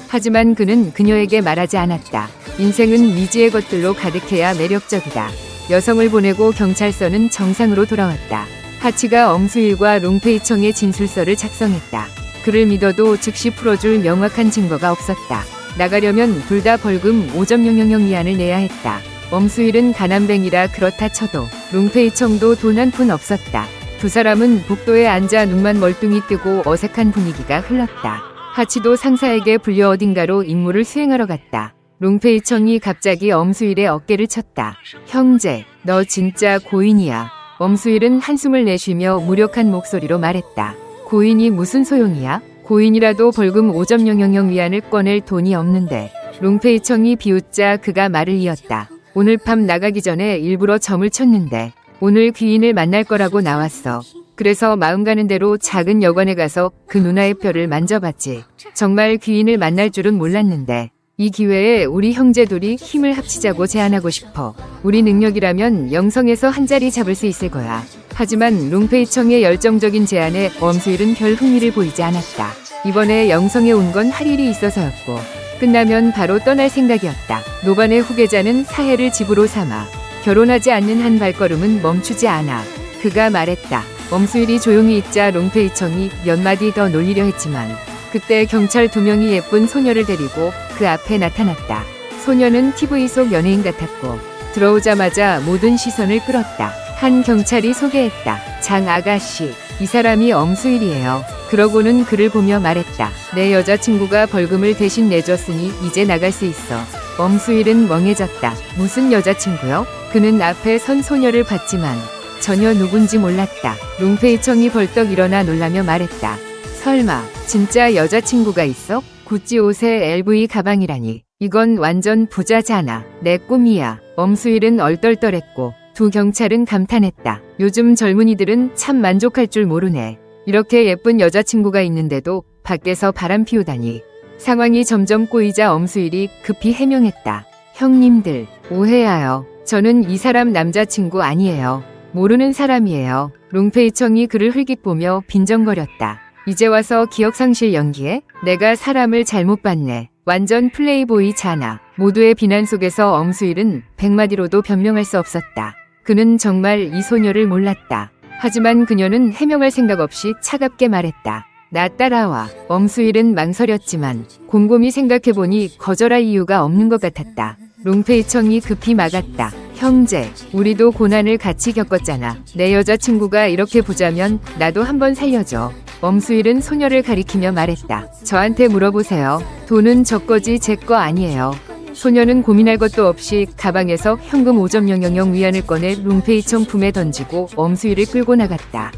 하지만 그는 그녀에게 말하지 않았다. 인생은 미지의 것들로 가득해야 매력적이다. 여성을 보내고 경찰서는 정상으로 돌아왔다. 하치가 엄수일과 롱페이청의 진술서를 작성했다. 그를 믿어도 즉시 풀어줄 명확한 증거가 없었다. 나가려면 둘 다 벌금 5.000 위안을 내야 했다. 엄수일은 가난뱅이라 그렇다 쳐도 롱페이청도 돈 한 푼 없었다. 두 사람은 복도에 앉아 눈만 멀뚱히 뜨고 어색한 분위기가 흘렀다. 하치도 상사에게 불려 어딘가로 임무를 수행하러 갔다. 롱페이청이 갑자기 엄수일의 어깨를 쳤다. 형제, 너 진짜 고인이야. 엄수일은 한숨을 내쉬며 무력한 목소리로 말했다. 고인이 무슨 소용이야? 고인이라도 벌금 5.000 위안을 꺼낼 돈이 없는데. 롱페이청이 비웃자 그가 말을 이었다. 오늘 밤 나가기 전에 일부러 점을 쳤는데 오늘 귀인을 만날 거라고 나왔어. 그래서 마음 가는 대로 작은 여관에 가서 그 누나의 뼈를 만져봤지. 정말 귀인을 만날 줄은 몰랐는데 이 기회에 우리 형제 둘이 힘을 합치자고 제안하고 싶어. 우리 능력이라면 영성에서 한 자리 잡을 수 있을 거야. 하지만 롱페이청의 열정적인 제안에 엄수일은 별 흥미를 보이지 않았다. 이번에 영성에 온 건 할 일이 있어서였고 끝나면 바로 떠날 생각이었다. 노반의 후계자는 사해를 집으로 삼아 결혼하지 않는 한 발걸음은 멈추지 않아. 그가 말했다. 엄수일이 조용히 있자 롱페이청이 몇 마디 더 놀리려 했지만 그때 경찰 2명이 예쁜 소녀를 데리고 그 앞에 나타났다. 소녀는 TV 속 연예인 같았고 들어오자마자 모든 시선을 끌었다. 한 경찰이 소개했다. 장 아가씨, 이 사람이 엄수일이에요. 그러고는 그를 보며 말했다. 내 여자친구가 벌금을 대신 내줬으니 이제 나갈 수 있어. 엄수일은 멍해졌다. 무슨 여자친구요? 그는 앞에 선 소녀를 봤지만 전혀 누군지 몰랐다. 롱페이청이 벌떡 일어나 놀라며 말했다. 설마 진짜 여자친구가 있어? 구찌 옷에 LV 가방이라니. 이건 완전 부자잖아. 내 꿈이야. 엄수일은 얼떨떨했고 두 경찰은 감탄했다. 요즘 젊은이들은 참 만족할 줄 모르네. 이렇게 예쁜 여자친구가 있는데도 밖에서 바람 피우다니. 상황이 점점 꼬이자 엄수일이 급히 해명했다. 형님들, 오해하여. 저는 이 사람 남자친구 아니에요. 모르는 사람이에요. 롱페이청이 그를 흘깃보며 빈정거렸다. 이제 와서 기억상실 연기에? 내가 사람을 잘못 봤네. 완전 플레이보이잖아. 모두의 비난 속에서 엄수일은 100마디로도 변명할 수 없었다. 그는 정말 이 소녀를 몰랐다. 하지만 그녀는 해명할 생각 없이 차갑게 말했다. 나 따라와. 엄수일은 망설였지만 곰곰이 생각해보니 거절할 이유가 없는 것 같았다. 롱페이청이 급히 막았다. 형제, 우리도 고난을 같이 겪었잖아. 내 여자친구가 이렇게 보자면 나도 한번 살려줘. 엄수일은 소녀를 가리키며 말했다. 저한테 물어보세요. 돈은 저 거지 제 거 아니에요. 소녀는 고민할 것도 없이 가방에서 현금 5.000 위안을 꺼내 롱페이청 품에 던지고 엄수일을 끌고 나갔다.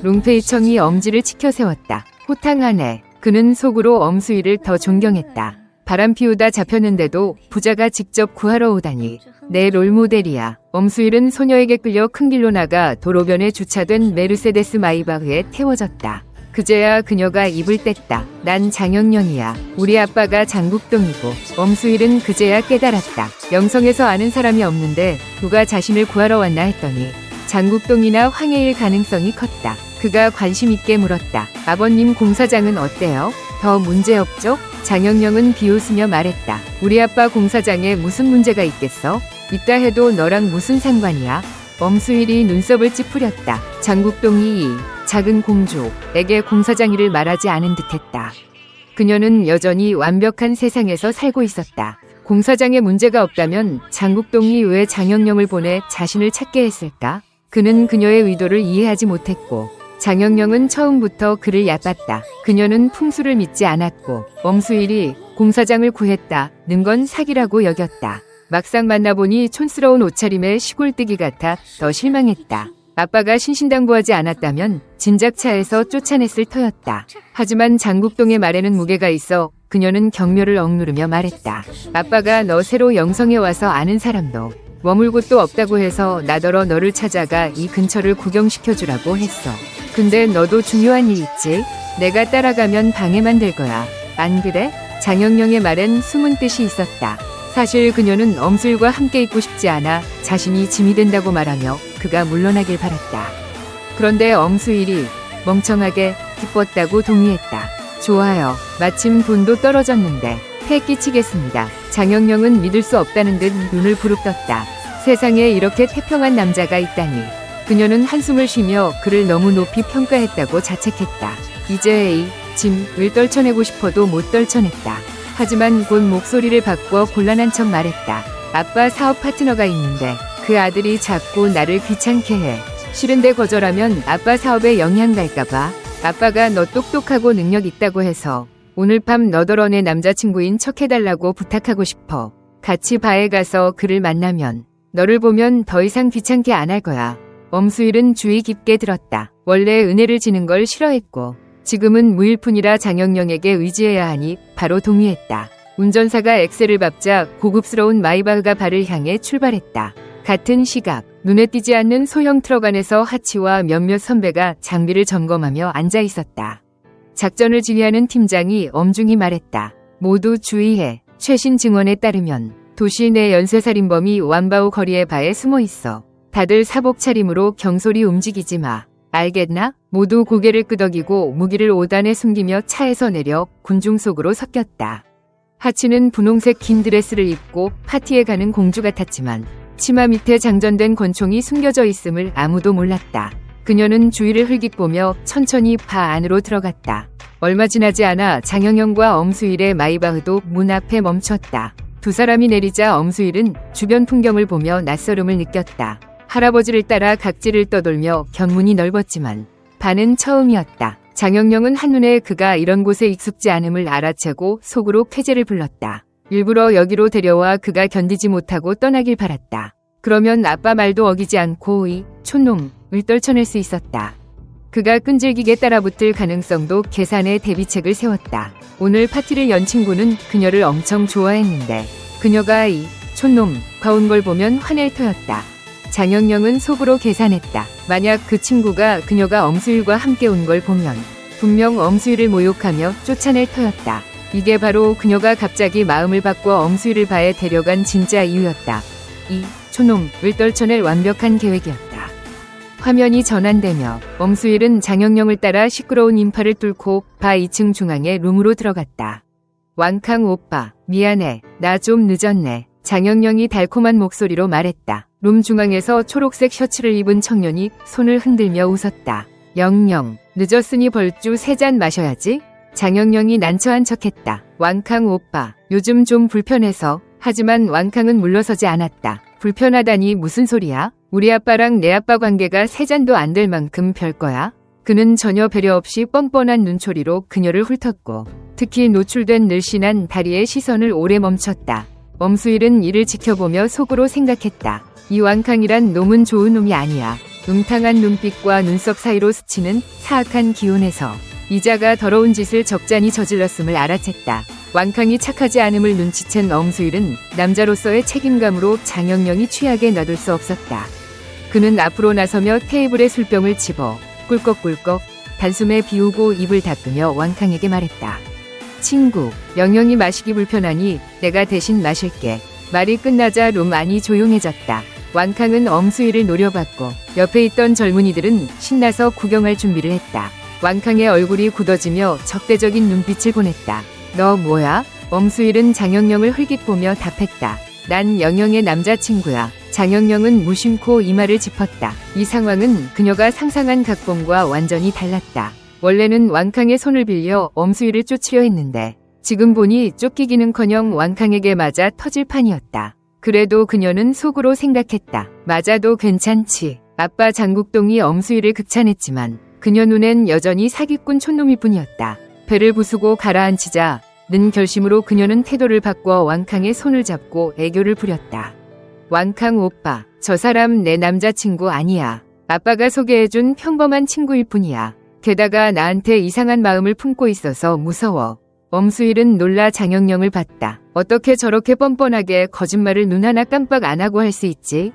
롱페이청이 엄지를 치켜 세웠다. 호탕하네. 그는 속으로 엄수일을 더 존경했다. 바람 피우다 잡혔는데도 부자가 직접 구하러 오다니. 내 롤모델이야. 엄수일은 소녀에게 끌려 큰 길로 나가 도로변에 주차된 메르세데스 마이바흐에 태워졌다. 그제야 그녀가 입을 뗐다. 난 장영영이야. 우리 아빠가 장국동이고. 엄수일은 그제야 깨달았다. 영성에서 아는 사람이 없는데 누가 자신을 구하러 왔나 했더니 장국동이나 황해일 가능성이 컸다. 그가 관심 있게 물었다. 아버님 공사장은 어때요? 더 문제없죠? 장영영은 비웃으며 말했다. 우리 아빠 공사장에 무슨 문제가 있겠어? 있다 해도 너랑 무슨 상관이야? 엄수일이 눈썹을 찌푸렸다. 장국동이 작은 공주에게 공사장 일을 말하지 않은 듯했다. 그녀는 여전히 완벽한 세상에서 살고 있었다. 공사장에 문제가 없다면 장국동이 왜 장영영을 보내 자신을 찾게 했을까? 그는 그녀의 의도를 이해하지 못했고 장영영은 처음부터 그를 얕봤다. 그녀는 풍수를 믿지 않았고 엄수일이 공사장을 구했다는 건 사기라고 여겼다. 막상 만나보니 촌스러운 옷차림의 시골뜨기 같아 더 실망했다. 아빠가 신신당부하지 않았다면 진작 차에서 쫓아냈을 터였다. 하지만 장국동의 말에는 무게가 있어 그녀는 경멸을 억누르며 말했다. 아빠가 너 새로 영성에 와서 아는 사람도 머물 곳도 없다고 해서 나더러 너를 찾아가 이 근처를 구경시켜주라고 했어. 근데 너도 중요한 일 있지? 내가 따라가면 방해만 될 거야. 안 그래? 장영영의 말엔 숨은 뜻이 있었다. 사실 그녀는 엄수일과 함께 있고 싶지 않아 자신이 짐이 된다고 말하며 그가 물러나길 바랐다. 그런데 엄수일이 멍청하게 기뻤다고 동의했다. 좋아요. 마침 돈도 떨어졌는데 폐 끼치겠습니다. 장영영은 믿을 수 없다는 듯 눈을 부릅떴다. 세상에 이렇게 태평한 남자가 있다니. 그녀는 한숨을 쉬며 그를 너무 높이 평가했다고 자책했다. 이제 이 짐을 떨쳐내고 싶어도 못 떨쳐냈다. 하지만 곧 목소리를 바꿔 곤란한 척 말했다. 아빠 사업 파트너가 있는데 그 아들이 자꾸 나를 귀찮게 해. 싫은데 거절하면 아빠 사업에 영향 갈까봐. 아빠가 너 똑똑하고 능력 있다고 해서 오늘 밤 너더러 내 남자친구인 척 해달라고 부탁하고 싶어. 같이 바에 가서 그를 만나면 너를 보면 더 이상 귀찮게 안 할 거야. 엄수일은 주의 깊게 들었다. 원래 은혜를 지는 걸 싫어했고 지금은 무일푼이라 장영영에게 의지해야 하니 바로 동의했다. 운전사가 엑셀을 밟자 고급스러운 마이바흐가 발을 향해 출발했다. 같은 시각 눈에 띄지 않는 소형 트럭 안에서 하치와 몇몇 선배가 장비를 점검하며 앉아 있었다. 작전을 지휘하는 팀장이 엄중히 말했다. 모두 주의해. 최신 증언에 따르면 도시 내 연쇄살인범이 완바우 거리의 바에 숨어 있어. 다들 사복 차림으로 경솔히 움직이지 마. 알겠나? 모두 고개를 끄덕이고 무기를 5단에 숨기며 차에서 내려 군중 속으로 섞였다. 하치는 분홍색 긴 드레스를 입고 파티에 가는 공주 같았지만 치마 밑에 장전된 권총이 숨겨져 있음을 아무도 몰랐다. 그녀는 주위를 흘깃보며 천천히 바 안으로 들어갔다. 얼마 지나지 않아 장영영과 엄수일의 마이바흐도 문 앞에 멈췄다. 두 사람이 내리자 엄수일은 주변 풍경을 보며 낯설음을 느꼈다. 할아버지를 따라 각지를 떠돌며 견문이 넓었지만 반은 처음이었다. 장영영은 한눈에 그가 이런 곳에 익숙지 않음을 알아채고 속으로 쾌재를 불렀다. 일부러 여기로 데려와 그가 견디지 못하고 떠나길 바랐다. 그러면 아빠 말도 어기지 않고 이 촌놈을 떨쳐낼 수 있었다. 그가 끈질기게 따라붙을 가능성도 계산해 대비책을 세웠다. 오늘 파티를 연 친구는 그녀를 엄청 좋아했는데 그녀가 이 촌놈과 온 걸 보면 화낼 터였다. 장영영은 속으로 계산했다. 만약 그 친구가 그녀가 엄수일과 함께 온 걸 보면 분명 엄수일을 모욕하며 쫓아낼 터였다. 이게 바로 그녀가 갑자기 마음을 바꿔 엄수일을 바에 데려간 진짜 이유였다. 이 촌놈을 떨쳐낼 완벽한 계획이었다. 화면이 전환되며 엄수일은 장영영을 따라 시끄러운 인파를 뚫고 바 2층 중앙의 룸으로 들어갔다. 왕캉 오빠, 미안해. 나 좀 늦었네. 장영영이 달콤한 목소리로 말했다. 룸 중앙에서 초록색 셔츠를 입은 청년이 손을 흔들며 웃었다. 영영, 늦었으니 벌주 3잔 마셔야지. 장영영이 난처한 척했다. 왕캉 오빠, 요즘 좀 불편해서. 하지만 왕캉은 물러서지 않았다. 불편하다니 무슨 소리야? 우리 아빠랑 내 아빠 관계가 3잔도 안 될 만큼 별거야? 그는 전혀 배려 없이 뻔뻔한 눈초리로 그녀를 훑었고 특히 노출된 늘씬한 다리의 시선을 오래 멈췄다. 엄수일은 이를 지켜보며 속으로 생각했다. 이 왕캉이란 놈은 좋은 놈이 아니야. 음탕한 눈빛과 눈썹 사이로 스치는 사악한 기운에서 이자가 더러운 짓을 적잖이 저질렀음을 알아챘다. 왕캉이 착하지 않음을 눈치챈 엄수일은 남자로서의 책임감으로 장영영이 취하게 놔둘 수 없었다. 그는 앞으로 나서며 테이블에 술병을 집어 꿀꺽꿀꺽 단숨에 비우고 입을 닦으며 왕캉에게 말했다. 친구, 영영이 마시기 불편하니 내가 대신 마실게. 말이 끝나자 룸 안이 조용해졌다. 왕캉은 엄수일을 노려봤고 옆에 있던 젊은이들은 신나서 구경할 준비를 했다. 왕캉의 얼굴이 굳어지며 적대적인 눈빛을 보냈다. 너 뭐야? 엄수일은 장영영을 흘깃 보며 답했다. 난 영영의 남자친구야. 장영영은 무심코 이마를 짚었다. 이 상황은 그녀가 상상한 각본과 완전히 달랐다. 원래는 왕캉의 손을 빌려 엄수일을 쫓으려 했는데 지금 보니 쫓기기는커녕 왕캉에게 맞아 터질 판이었다. 그래도 그녀는 속으로 생각했다. 맞아도 괜찮지. 아빠 장국동이 엄수일을 극찬했지만 그녀 눈엔 여전히 사기꾼 촌놈일 뿐이었다. 배를 부수고 가라앉히자 는 결심으로 그녀는 태도를 바꿔 왕캉의 손을 잡고 애교를 부렸다. 왕캉 오빠, 저 사람 내 남자친구 아니야. 아빠가 소개해준 평범한 친구일 뿐이야. 게다가 나한테 이상한 마음을 품고 있어서 무서워. 엄수일은 놀라 장영영을 봤다. 어떻게 저렇게 뻔뻔하게 거짓말을 눈 하나 깜빡 안 하고 할 수 있지?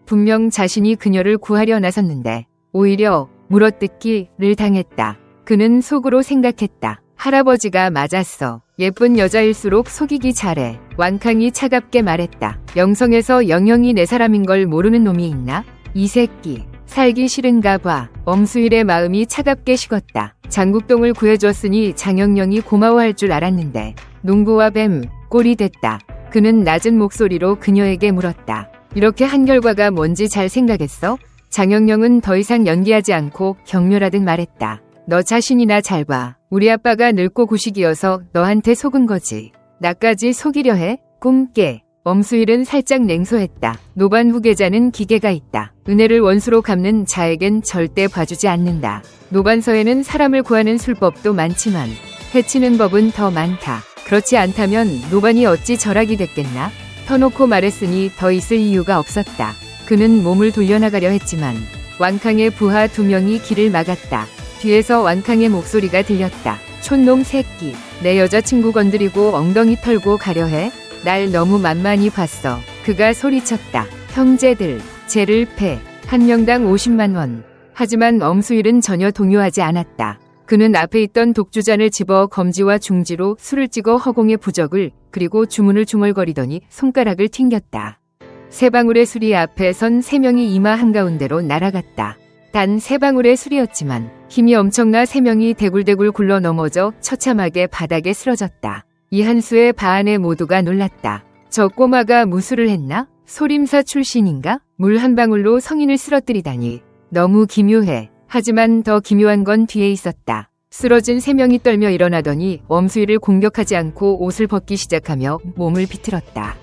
분명 자신이 그녀를 구하려 나섰는데 오히려 물어뜯기를 당했다. 그는 속으로 생각했다. 할아버지가 맞았어. 예쁜 여자일수록 속이기 잘해. 왕캉이 차갑게 말했다. 영성에서 영영이 내 사람인 걸 모르는 놈이 있나? 이 새끼. 살기 싫은가 봐. 엄수일의 마음이 차갑게 식었다. 장국동을 구해줬으니 장영영이 고마워할 줄 알았는데 농부와 뱀 꼴이 됐다. 그는 낮은 목소리로 그녀에게 물었다. 이렇게 한 결과가 뭔지 잘 생각했어? 장영영은 더 이상 연기하지 않고 격렬하듯 말했다. 너 자신이나 잘 봐. 우리 아빠가 늙고 구식이어서 너한테 속은 거지. 나까지 속이려 해? 꿈깨. 엄수일은 살짝 냉소했다. 노반 후계자는 기계가 있다. 은혜를 원수로 갚는 자에겐 절대 봐주지 않는다. 노반서에는 사람을 구하는 술법도 많지만 해치는 법은 더 많다. 그렇지 않다면 노반이 어찌 절약이 됐겠나? 터놓고 말했으니 더 있을 이유가 없었다. 그는 몸을 돌려나가려 했지만 왕캉의 부하 2명이 길을 막았다. 뒤에서 왕캉의 목소리가 들렸다. 촌놈 새끼. 내 여자친구 건드리고 엉덩이 털고 가려 해? 날 너무 만만히 봤어. 그가 소리쳤다. 형제들, 쟤를 패. 한 명당 50만 원. 하지만 엄수일은 전혀 동요하지 않았다. 그는 앞에 있던 독주잔을 집어 검지와 중지로 술을 찍어 허공의 부적을 그리고 주문을 중얼거리더니 손가락을 튕겼다. 세 방울의 술이 앞에 선 3명이 이마 한가운데로 날아갔다. 단 3방울의 술이었지만 힘이 엄청나 3명이 대굴대굴 굴러 넘어져 처참하게 바닥에 쓰러졌다. 이 한 수에 바안의 모두가 놀랐다. 저 꼬마가 무술을 했나? 소림사 출신인가? 물 한 방울로 성인을 쓰러뜨리다니. 너무 기묘해. 하지만 더 기묘한 건 뒤에 있었다. 쓰러진 3명이 떨며 일어나더니 엄수일을 공격하지 않고 옷을 벗기 시작하며 몸을 비틀었다.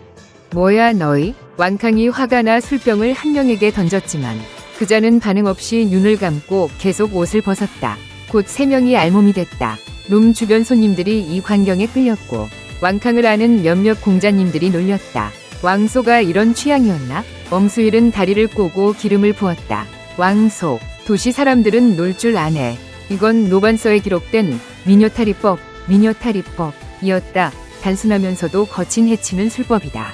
뭐야 너희? 왕캉이 화가 나 술병을 한 명에게 던졌지만 그자는 반응 없이 눈을 감고 계속 옷을 벗었다. 곧 3명이 알몸이 됐다. 룸 주변 손님들이 이 광경에 끌렸고 왕캉을 아는 몇몇 공자님들이 놀렸다. 왕소가 이런 취향이었나? 엄수일은 다리를 꼬고 기름을 부었다. 왕소. 도시 사람들은 놀 줄 아네. 이건 노반서에 기록된 미녀탈이법이었다. 단순하면서도 거친 해치는 술법이다.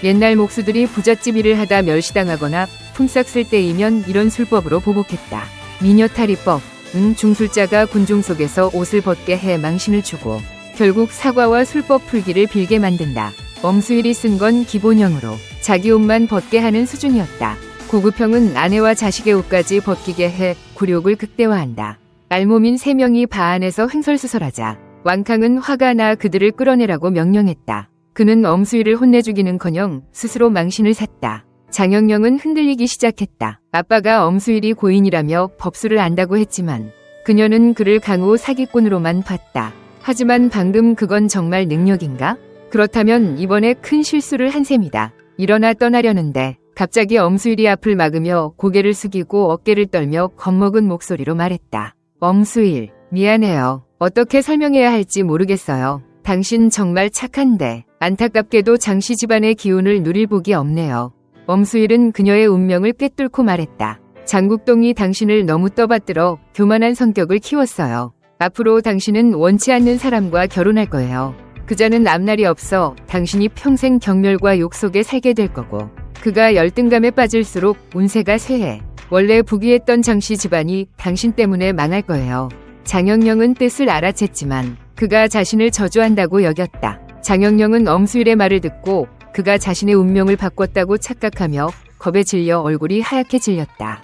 옛날 목수들이 부잣집 일을 하다 멸시당하거나 품삯 쓸 때이면 이런 술법으로 보복했다. 미녀탈이법은 중술자가 군중 속에서 옷을 벗게 해 망신을 주고 결국 사과와 술법 풀기를 빌게 만든다. 엄수일이 쓴 건 기본형으로 자기 옷만 벗게 하는 수준이었다. 고급형은 아내와 자식의 옷까지 벗기게 해 굴욕을 극대화한다. 알몸인 3명이 바 안에서 횡설수설하자 왕캉은 화가 나 그들을 끌어내라고 명령했다. 그는 엄수희를 혼내주기는커녕 스스로 망신을 샀다. 장영영은 흔들리기 시작했다. 아빠가 엄수일이 고인이라며 법수를 안다고 했지만 그녀는 그를 강호 사기꾼으로만 봤다. 하지만 방금 그건 정말 능력인가? 그렇다면 이번에 큰 실수를 한 셈이다. 일어나 떠나려는데 갑자기 엄수일이 앞을 막으며 고개를 숙이고 어깨를 떨며 겁먹은 목소리로 말했다. 엄수일, 미안해요. 어떻게 설명해야 할지 모르겠어요. 당신 정말 착한데 안타깝게도 장씨 집안의 기운을 누릴 복이 없네요. 엄수일은 그녀의 운명을 꿰뚫고 말했다. 장국동이 당신을 너무 떠받들어 교만한 성격을 키웠어요. 앞으로 당신은 원치 않는 사람과 결혼할 거예요. 그자는 앞날이 없어 당신이 평생 경멸과 욕 속에 살게 될 거고 그가 열등감에 빠질수록 운세가 쇠해 원래 부귀했던 장씨 집안이 당신 때문에 망할 거예요. 장영영은 뜻을 알아챘지만 그가 자신을 저주한다고 여겼다. 장영영은 엄수일의 말을 듣고 그가 자신의 운명을 바꿨다고 착각하며 겁에 질려 얼굴이 하얗게 질렸다.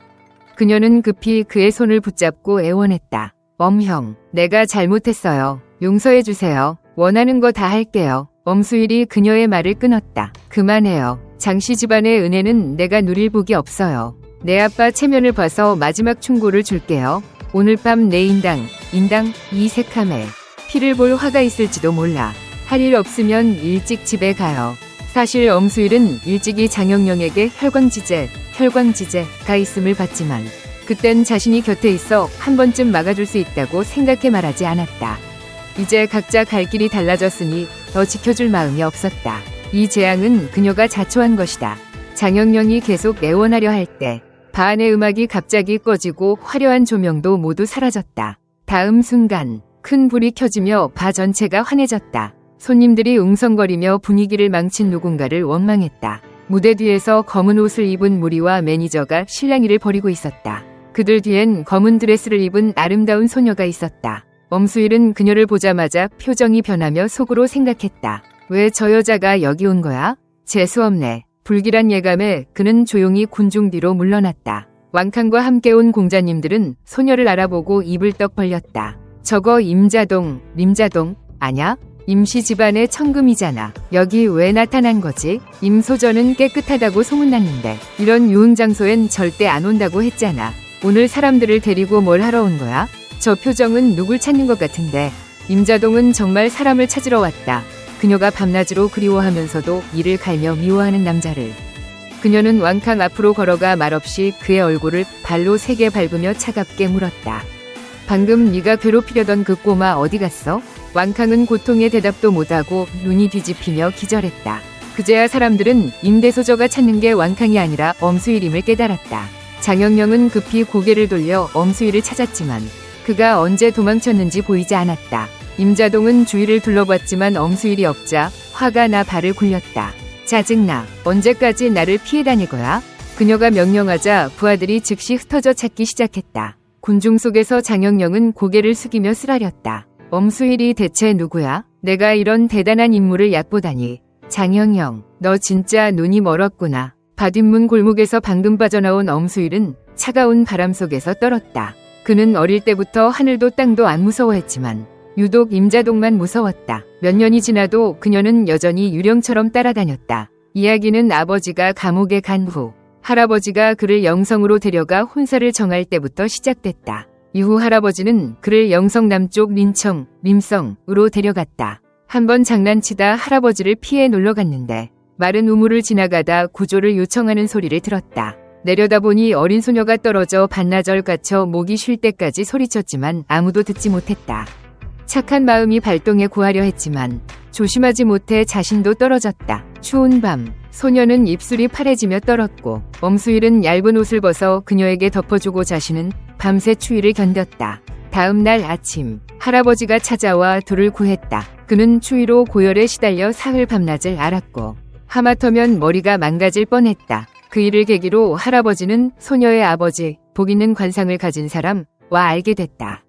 그녀는 급히 그의 손을 붙잡고 애원했다. 엄형, 내가 잘못했어요. 용서해주세요. 원하는 거 다 할게요. 엄수일이 그녀의 말을 끊었다. 그만해요. 장씨 집안의 은혜는 내가 누릴 복이 없어요. 내 아빠 체면을 봐서 마지막 충고를 줄게요. 오늘 밤 내 인당 이색함에 피를 볼 화가 있을지도 몰라. 할 일 없으면 일찍 집에 가요. 사실 엄수일은 일찍이 장영영에게 혈광지제가 있음을 봤지만 그땐 자신이 곁에 있어 한 번쯤 막아줄 수 있다고 생각해 말하지 않았다. 이제 각자 갈 길이 달라졌으니 더 지켜줄 마음이 없었다. 이 재앙은 그녀가 자초한 것이다. 장영영이 계속 애원하려 할 때 바 안의 음악이 갑자기 꺼지고 화려한 조명도 모두 사라졌다. 다음 순간 큰 불이 켜지며 바 전체가 환해졌다. 손님들이 웅성거리며 분위기를 망친 누군가를 원망했다. 무대 뒤에서 검은 옷을 입은 무리와 매니저가 실랑이를 벌이고 있었다. 그들 뒤엔 검은 드레스를 입은 아름다운 소녀가 있었다. 엄수일은 그녀를 보자마자 표정이 변하며 속으로 생각했다. 왜 저 여자가 여기 온 거야? 재수없네. 불길한 예감에 그는 조용히 군중 뒤로 물러났다. 왕캉과 함께 온 공자님들은 소녀를 알아보고 입을 떡 벌렸다. 저거 림자동 아냐? 임씨 집안의 청금이잖아. 여기 왜 나타난 거지? 임소전은 깨끗하다고 소문났는데 이런 유흥장소엔 절대 안 온다고 했잖아. 오늘 사람들을 데리고 뭘 하러 온 거야? 저 표정은 누굴 찾는 것 같은데. 임자동은 정말 사람을 찾으러 왔다. 그녀가 밤낮으로 그리워하면서도 이를 갈며 미워하는 남자를. 그녀는 왕캉 앞으로 걸어가 말없이 그의 얼굴을 발로 3개 밟으며 차갑게 물었다. 방금 네가 괴롭히려던 그 꼬마 어디 갔어? 왕캉은 고통에 대답도 못하고 눈이 뒤집히며 기절했다. 그제야 사람들은 임대소저가 찾는 게 왕캉이 아니라 엄수일임을 깨달았다. 장영영은 급히 고개를 돌려 엄수일을 찾았지만 그가 언제 도망쳤는지 보이지 않았다. 임자동은 주위를 둘러봤지만 엄수일이 없자 화가 나 발을 굴렸다. 짜증나. 언제까지 나를 피해 다닐 거야? 그녀가 명령하자 부하들이 즉시 흩어져 찾기 시작했다. 군중 속에서 장영영은 고개를 숙이며 쓰라렸다. 엄수일이 대체 누구야? 내가 이런 대단한 인물을 얕보다니. 장영영, 너 진짜 눈이 멀었구나. 밭뒷문 골목에서 방금 빠져나온 엄수일은 차가운 바람 속에서 떨었다. 그는 어릴 때부터 하늘도 땅도 안 무서워했지만 유독 임자동만 무서웠다. 몇 년이 지나도 그녀는 여전히 유령처럼 따라다녔다. 이야기는 아버지가 감옥에 간 후 할아버지가 그를 영성으로 데려가 혼사를 정할 때부터 시작됐다. 이후 할아버지는 그를 영성 남쪽 림성으로 데려갔다. 한번 장난치다 할아버지를 피해 놀러 갔는데 마른 우물을 지나가다 구조를 요청하는 소리를 들었다. 내려다보니 어린 소녀가 떨어져 반나절 갇혀 목이 쉴 때까지 소리쳤지만 아무도 듣지 못했다. 착한 마음이 발동해 구하려 했지만 조심하지 못해 자신도 떨어졌다. 추운 밤, 소녀는 입술이 파래지며 떨었고 엄수일은 얇은 옷을 벗어 그녀에게 덮어주고 자신은 밤새 추위를 견뎠다. 다음 날 아침, 할아버지가 찾아와 둘을 구했다. 그는 추위로 고열에 시달려 사흘 밤낮을 앓았고 하마터면 머리가 망가질 뻔했다. 그 일을 계기로 할아버지는 소녀의 아버지, 복 있는 관상을 가진 사람와 알게 됐다.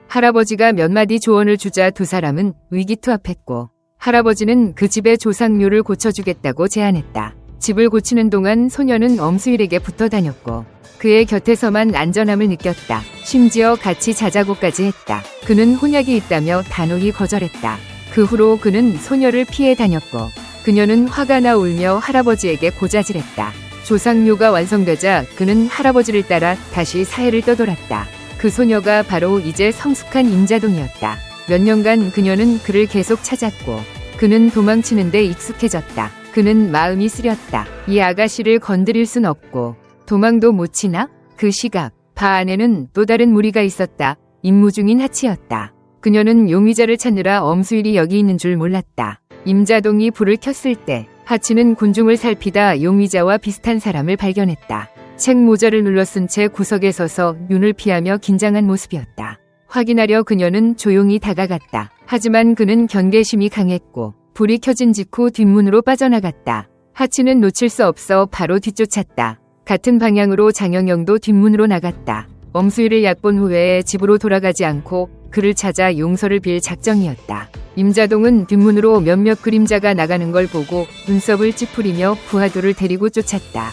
할아버지가 몇 마디 조언을 주자 두 사람은 위기투합했고 할아버지는 그 집의 조상묘를 고쳐주겠다고 제안했다. 집을 고치는 동안 소녀는 엄수일에게 붙어 다녔고 그의 곁에서만 안전함을 느꼈다. 심지어 같이 자자고까지 했다. 그는 혼약이 있다며 단호히 거절했다. 그 후로 그는 소녀를 피해 다녔고 그녀는 화가 나 울며 할아버지에게 고자질했다. 조상묘가 완성되자 그는 할아버지를 따라 다시 사해를 떠돌았다. 그 소녀가 바로 이제 성숙한 임자동이었다. 몇 년간 그녀는 그를 계속 찾았고 그는 도망치는데 익숙해졌다. 그는 마음이 쓰렸다. 이 아가씨를 건드릴 순 없고 도망도 못 치나? 그 시각 바 안에는 또 다른 무리가 있었다. 임무 중인 하치였다. 그녀는 용의자를 찾느라 엄수일이 여기 있는 줄 몰랐다. 임자동이 불을 켰을 때 하치는 군중을 살피다 용의자와 비슷한 사람을 발견했다. 책 모자를 눌러쓴 채 구석에 서서 눈을 피하며 긴장한 모습이었다. 확인하려 그녀는 조용히 다가갔다. 하지만 그는 경계심이 강했고 불이 켜진 직후 뒷문으로 빠져나갔다. 하치는 놓칠 수 없어 바로 뒤쫓았다. 같은 방향으로 장영영도 뒷문으로 나갔다. 엄수일을 얕본 후에 집으로 돌아가지 않고 그를 찾아 용서를 빌 작정이었다. 임자동은 뒷문으로 몇몇 그림자가 나가는 걸 보고 눈썹을 찌푸리며 부하들을 데리고 쫓았다.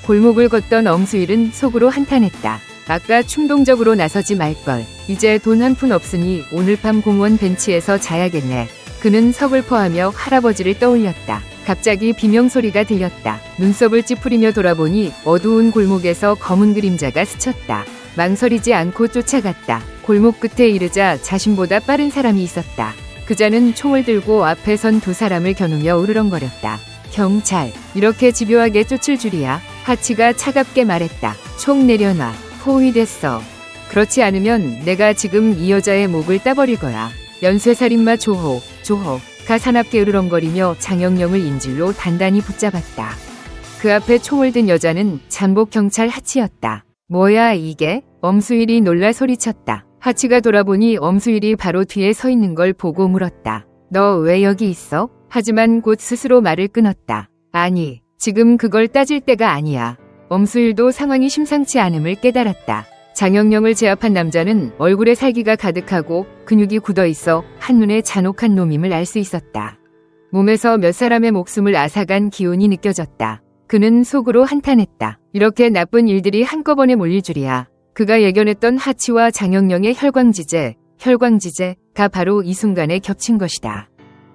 골목을 걷던 엄수일은 속으로 한탄했다. 아까 충동적으로 나서지 말걸. 이제 돈 한 푼 없으니 오늘 밤 공원 벤치에서 자야겠네. 그는 서글퍼하며 할아버지를 떠올렸다. 갑자기 비명소리가 들렸다. 눈썹을 찌푸리며 돌아보니 어두운 골목에서 검은 그림자가 스쳤다. 망설이지 않고 쫓아갔다. 골목 끝에 이르자 자신보다 빠른 사람이 있었다. 그자는 총을 들고 앞에 선 두 사람을 겨누며 으르렁거렸다. 경찰, 이렇게 집요하게 쫓을 줄이야. 하치가 차갑게 말했다. 총 내려놔. 포위됐어. 그렇지 않으면 내가 지금 이 여자의 목을 따버릴 거야. 연쇄살인마 조호가 사납게 으르렁거리며 장영영을 인질로 단단히 붙잡았다. 그 앞에 총을 든 여자는 잠복 경찰 하치였다. 뭐야 이게? 엄수일이 놀라 소리쳤다. 하치가 돌아보니 엄수일이 바로 뒤에 서 있는 걸 보고 물었다. 너 왜 여기 있어? 하지만 곧 스스로 말을 끊었다. 아니, 지금 그걸 따질 때가 아니야. 엄수일도 상황이 심상치 않음을 깨달았다. 장영영을 제압한 남자는 얼굴에 살기가 가득하고 근육이 굳어있어 한눈에 잔혹한 놈임을 알 수 있었다. 몸에서 몇 사람의 목숨을 앗아간 기운이 느껴졌다. 그는 속으로 한탄했다. 이렇게 나쁜 일들이 한꺼번에 몰릴 줄이야. 그가 예견했던 하치와 장영영의 혈광지제가 바로 이 순간에 겹친 것이다.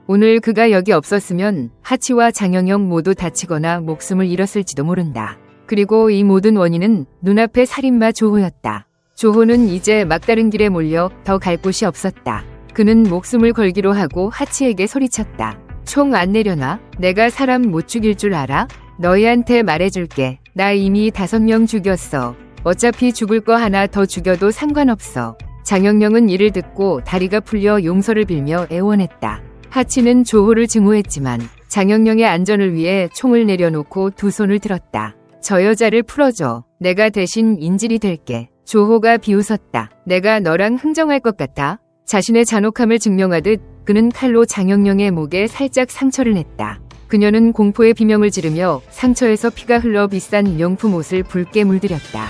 오늘 그가 여기 없었으면 하치와 장영영 모두 다치거나 목숨을 잃었을지도 모른다. 그리고 이 모든 원인은 눈앞의 살인마 조호였다. 조호는 이제 막다른 길에 몰려 더 갈 곳이 없었다. 그는 목숨을 걸기로 하고 하치에게 소리쳤다. 총 안 내려놔? 내가 사람 못 죽일 줄 알아? 너희한테 말해줄게. 나 이미 5명 죽였어. 어차피 죽을 거 하나 더 죽여도 상관없어. 장영영은 이를 듣고 다리가 풀려 용서를 빌며 애원했다. 하치는 조호를 증오했지만 장영영의 안전을 위해 총을 내려놓고 두 손을 들었다. 저 여자를 풀어줘. 내가 대신 인질이 될게. 조호가 비웃었다. 내가 너랑 흥정할 것 같아? 자신의 잔혹함을 증명하듯 그는 칼로 장영영의 목에 살짝 상처를 냈다. 그녀는 공포의 비명을 지르며 상처에서 피가 흘러 비싼 명품 옷을 붉게 물들였다.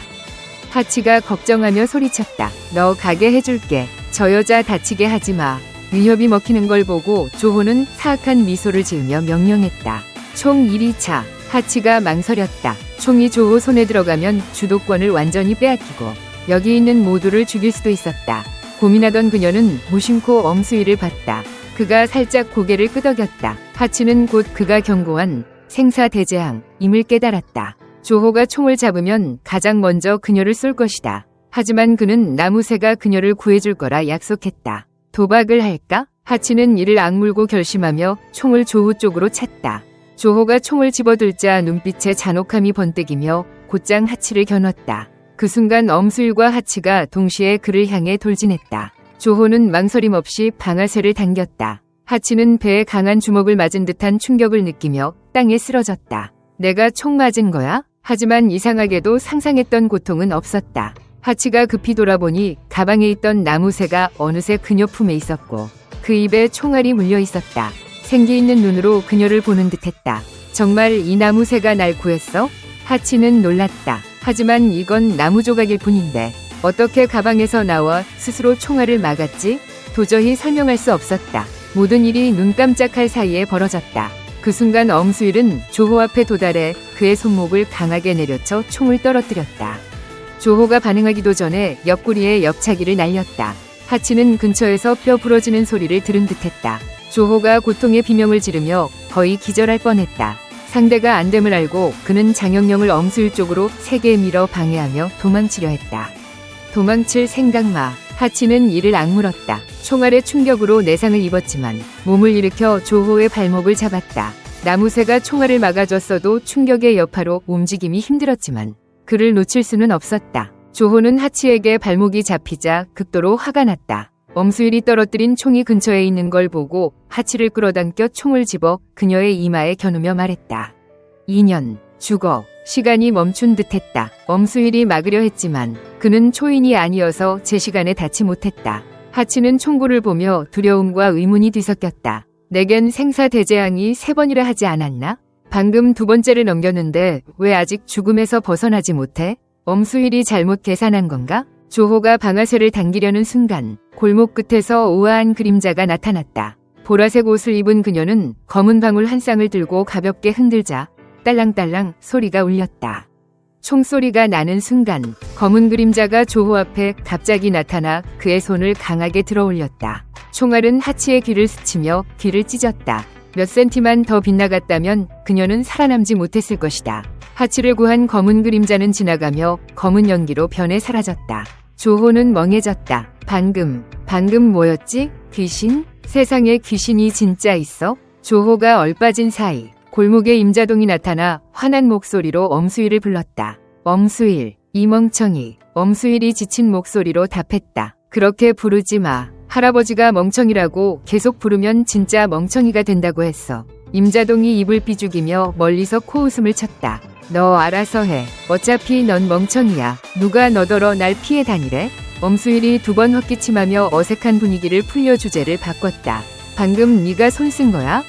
하치가 걱정하며 소리쳤다. 너 가게 해줄게. 저 여자 다치게 하지 마. 위협이 먹히는 걸 보고 조호는 사악한 미소를 지으며 명령했다. 총 1위차. 하치가 망설였다. 총이 조호 손에 들어가면 주도권을 완전히 빼앗기고 여기 있는 모두를 죽일 수도 있었다. 고민하던 그녀는 무심코 엄수일을 봤다. 그가 살짝 고개를 끄덕였다. 하치는 곧 그가 경고한 생사대재앙임을 깨달았다. 조호가 총을 잡으면 가장 먼저 그녀를 쏠 것이다. 하지만 그는 나무새가 그녀를 구해줄 거라 약속했다. 도박을 할까? 하치는 이를 악물고 결심하며 총을 조호 쪽으로 찼다. 조호가 총을 집어들자 눈빛에 잔혹함이 번뜩이며 곧장 하치를 겨눴다. 그 순간 엄수일과 하치가 동시에 그를 향해 돌진했다. 조호는 망설임 없이 방아쇠를 당겼다. 하치는 배에 강한 주먹을 맞은 듯한 충격을 느끼며 땅에 쓰러졌다. 내가 총 맞은 거야? 하지만 이상하게도 상상했던 고통은 없었다. 하치가 급히 돌아보니 가방에 있던 나무새가 어느새 그녀 품에 있었고 그 입에 총알이 물려 있었다. 생기 있는 눈으로 그녀를 보는 듯했다. 정말 이 나무새가 날 구했어? 하치는 놀랐다. 하지만 이건 나무 조각일 뿐인데 어떻게 가방에서 나와 스스로 총알을 막았지? 도저히 설명할 수 없었다. 모든 일이 눈 깜짝할 사이에 벌어졌다. 그 순간 엄수일은 조호 앞에 도달해 그의 손목을 강하게 내려쳐 총을 떨어뜨렸다. 조호가 반응하기도 전에 옆구리에 옆차기를 날렸다. 하치는 근처에서 뼈 부러지는 소리를 들은 듯했다. 조호가 고통의 비명을 지르며 거의 기절할 뻔했다. 상대가 안 됨을 알고 그는 장영영을 엄수일 쪽으로 세게 밀어 방해하며 도망치려 했다. 도망칠 생각 마. 하치는 이를 악물었다. 총알의 충격으로 내상을 입었지만 몸을 일으켜 조호의 발목을 잡았다. 나무새가 총알을 막아줬어도 충격의 여파로 움직임이 힘들었지만 그를 놓칠 수는 없었다. 조호는 하치에게 발목이 잡히자 극도로 화가 났다. 엄수일이 떨어뜨린 총이 근처에 있는 걸 보고 하치를 끌어당겨 총을 집어 그녀의 이마에 겨누며 말했다. 2년, 죽어. 시간이 멈춘 듯했다. 엄수일이 막으려 했지만 그는 초인이 아니어서 제 시간에 닿지 못했다. 하치는 총구를 보며 두려움과 의문이 뒤섞였다. 내겐 생사대재앙이 3번이라 하지 않았나? 방금 2번째를 넘겼는데 왜 아직 죽음에서 벗어나지 못해? 엄수일이 잘못 계산한 건가? 조호가 방아쇠를 당기려는 순간 골목 끝에서 우아한 그림자가 나타났다. 보라색 옷을 입은 그녀는 검은 방울 한 쌍을 들고 가볍게 흔들자 딸랑딸랑 소리가 울렸다. 총소리가 나는 순간 검은 그림자가 조호 앞에 갑자기 나타나 그의 손을 강하게 들어 올렸다. 총알은 하치의 귀를 스치며 귀를 찢었다. 몇 센티만 더 빗나갔다면 그녀는 살아남지 못했을 것이다. 하치를 구한 검은 그림자는 지나가며 검은 연기로 변해 사라졌다. 조호는 멍해졌다. 방금 뭐였지? 귀신? 세상에 귀신이 진짜 있어? 조호가 얼빠진 사이 골목에 임자동이 나타나 화난 목소리로 엄수일을 불렀다. 엄수일, 이 멍청이. 엄수일이 지친 목소리로 답했다. 그렇게 부르지 마. 할아버지가 멍청이라고 계속 부르면 진짜 멍청이가 된다고 했어. 임자동이 입을 삐죽이며 멀리서 코웃음을 쳤다. 너 알아서 해. 어차피 넌 멍청이야. 누가 너더러 날 피해 다니래? 엄수일이 2번 헛기침하며 어색한 분위기를 풀려 주제를 바꿨다. 방금 네가 손 쓴 거야?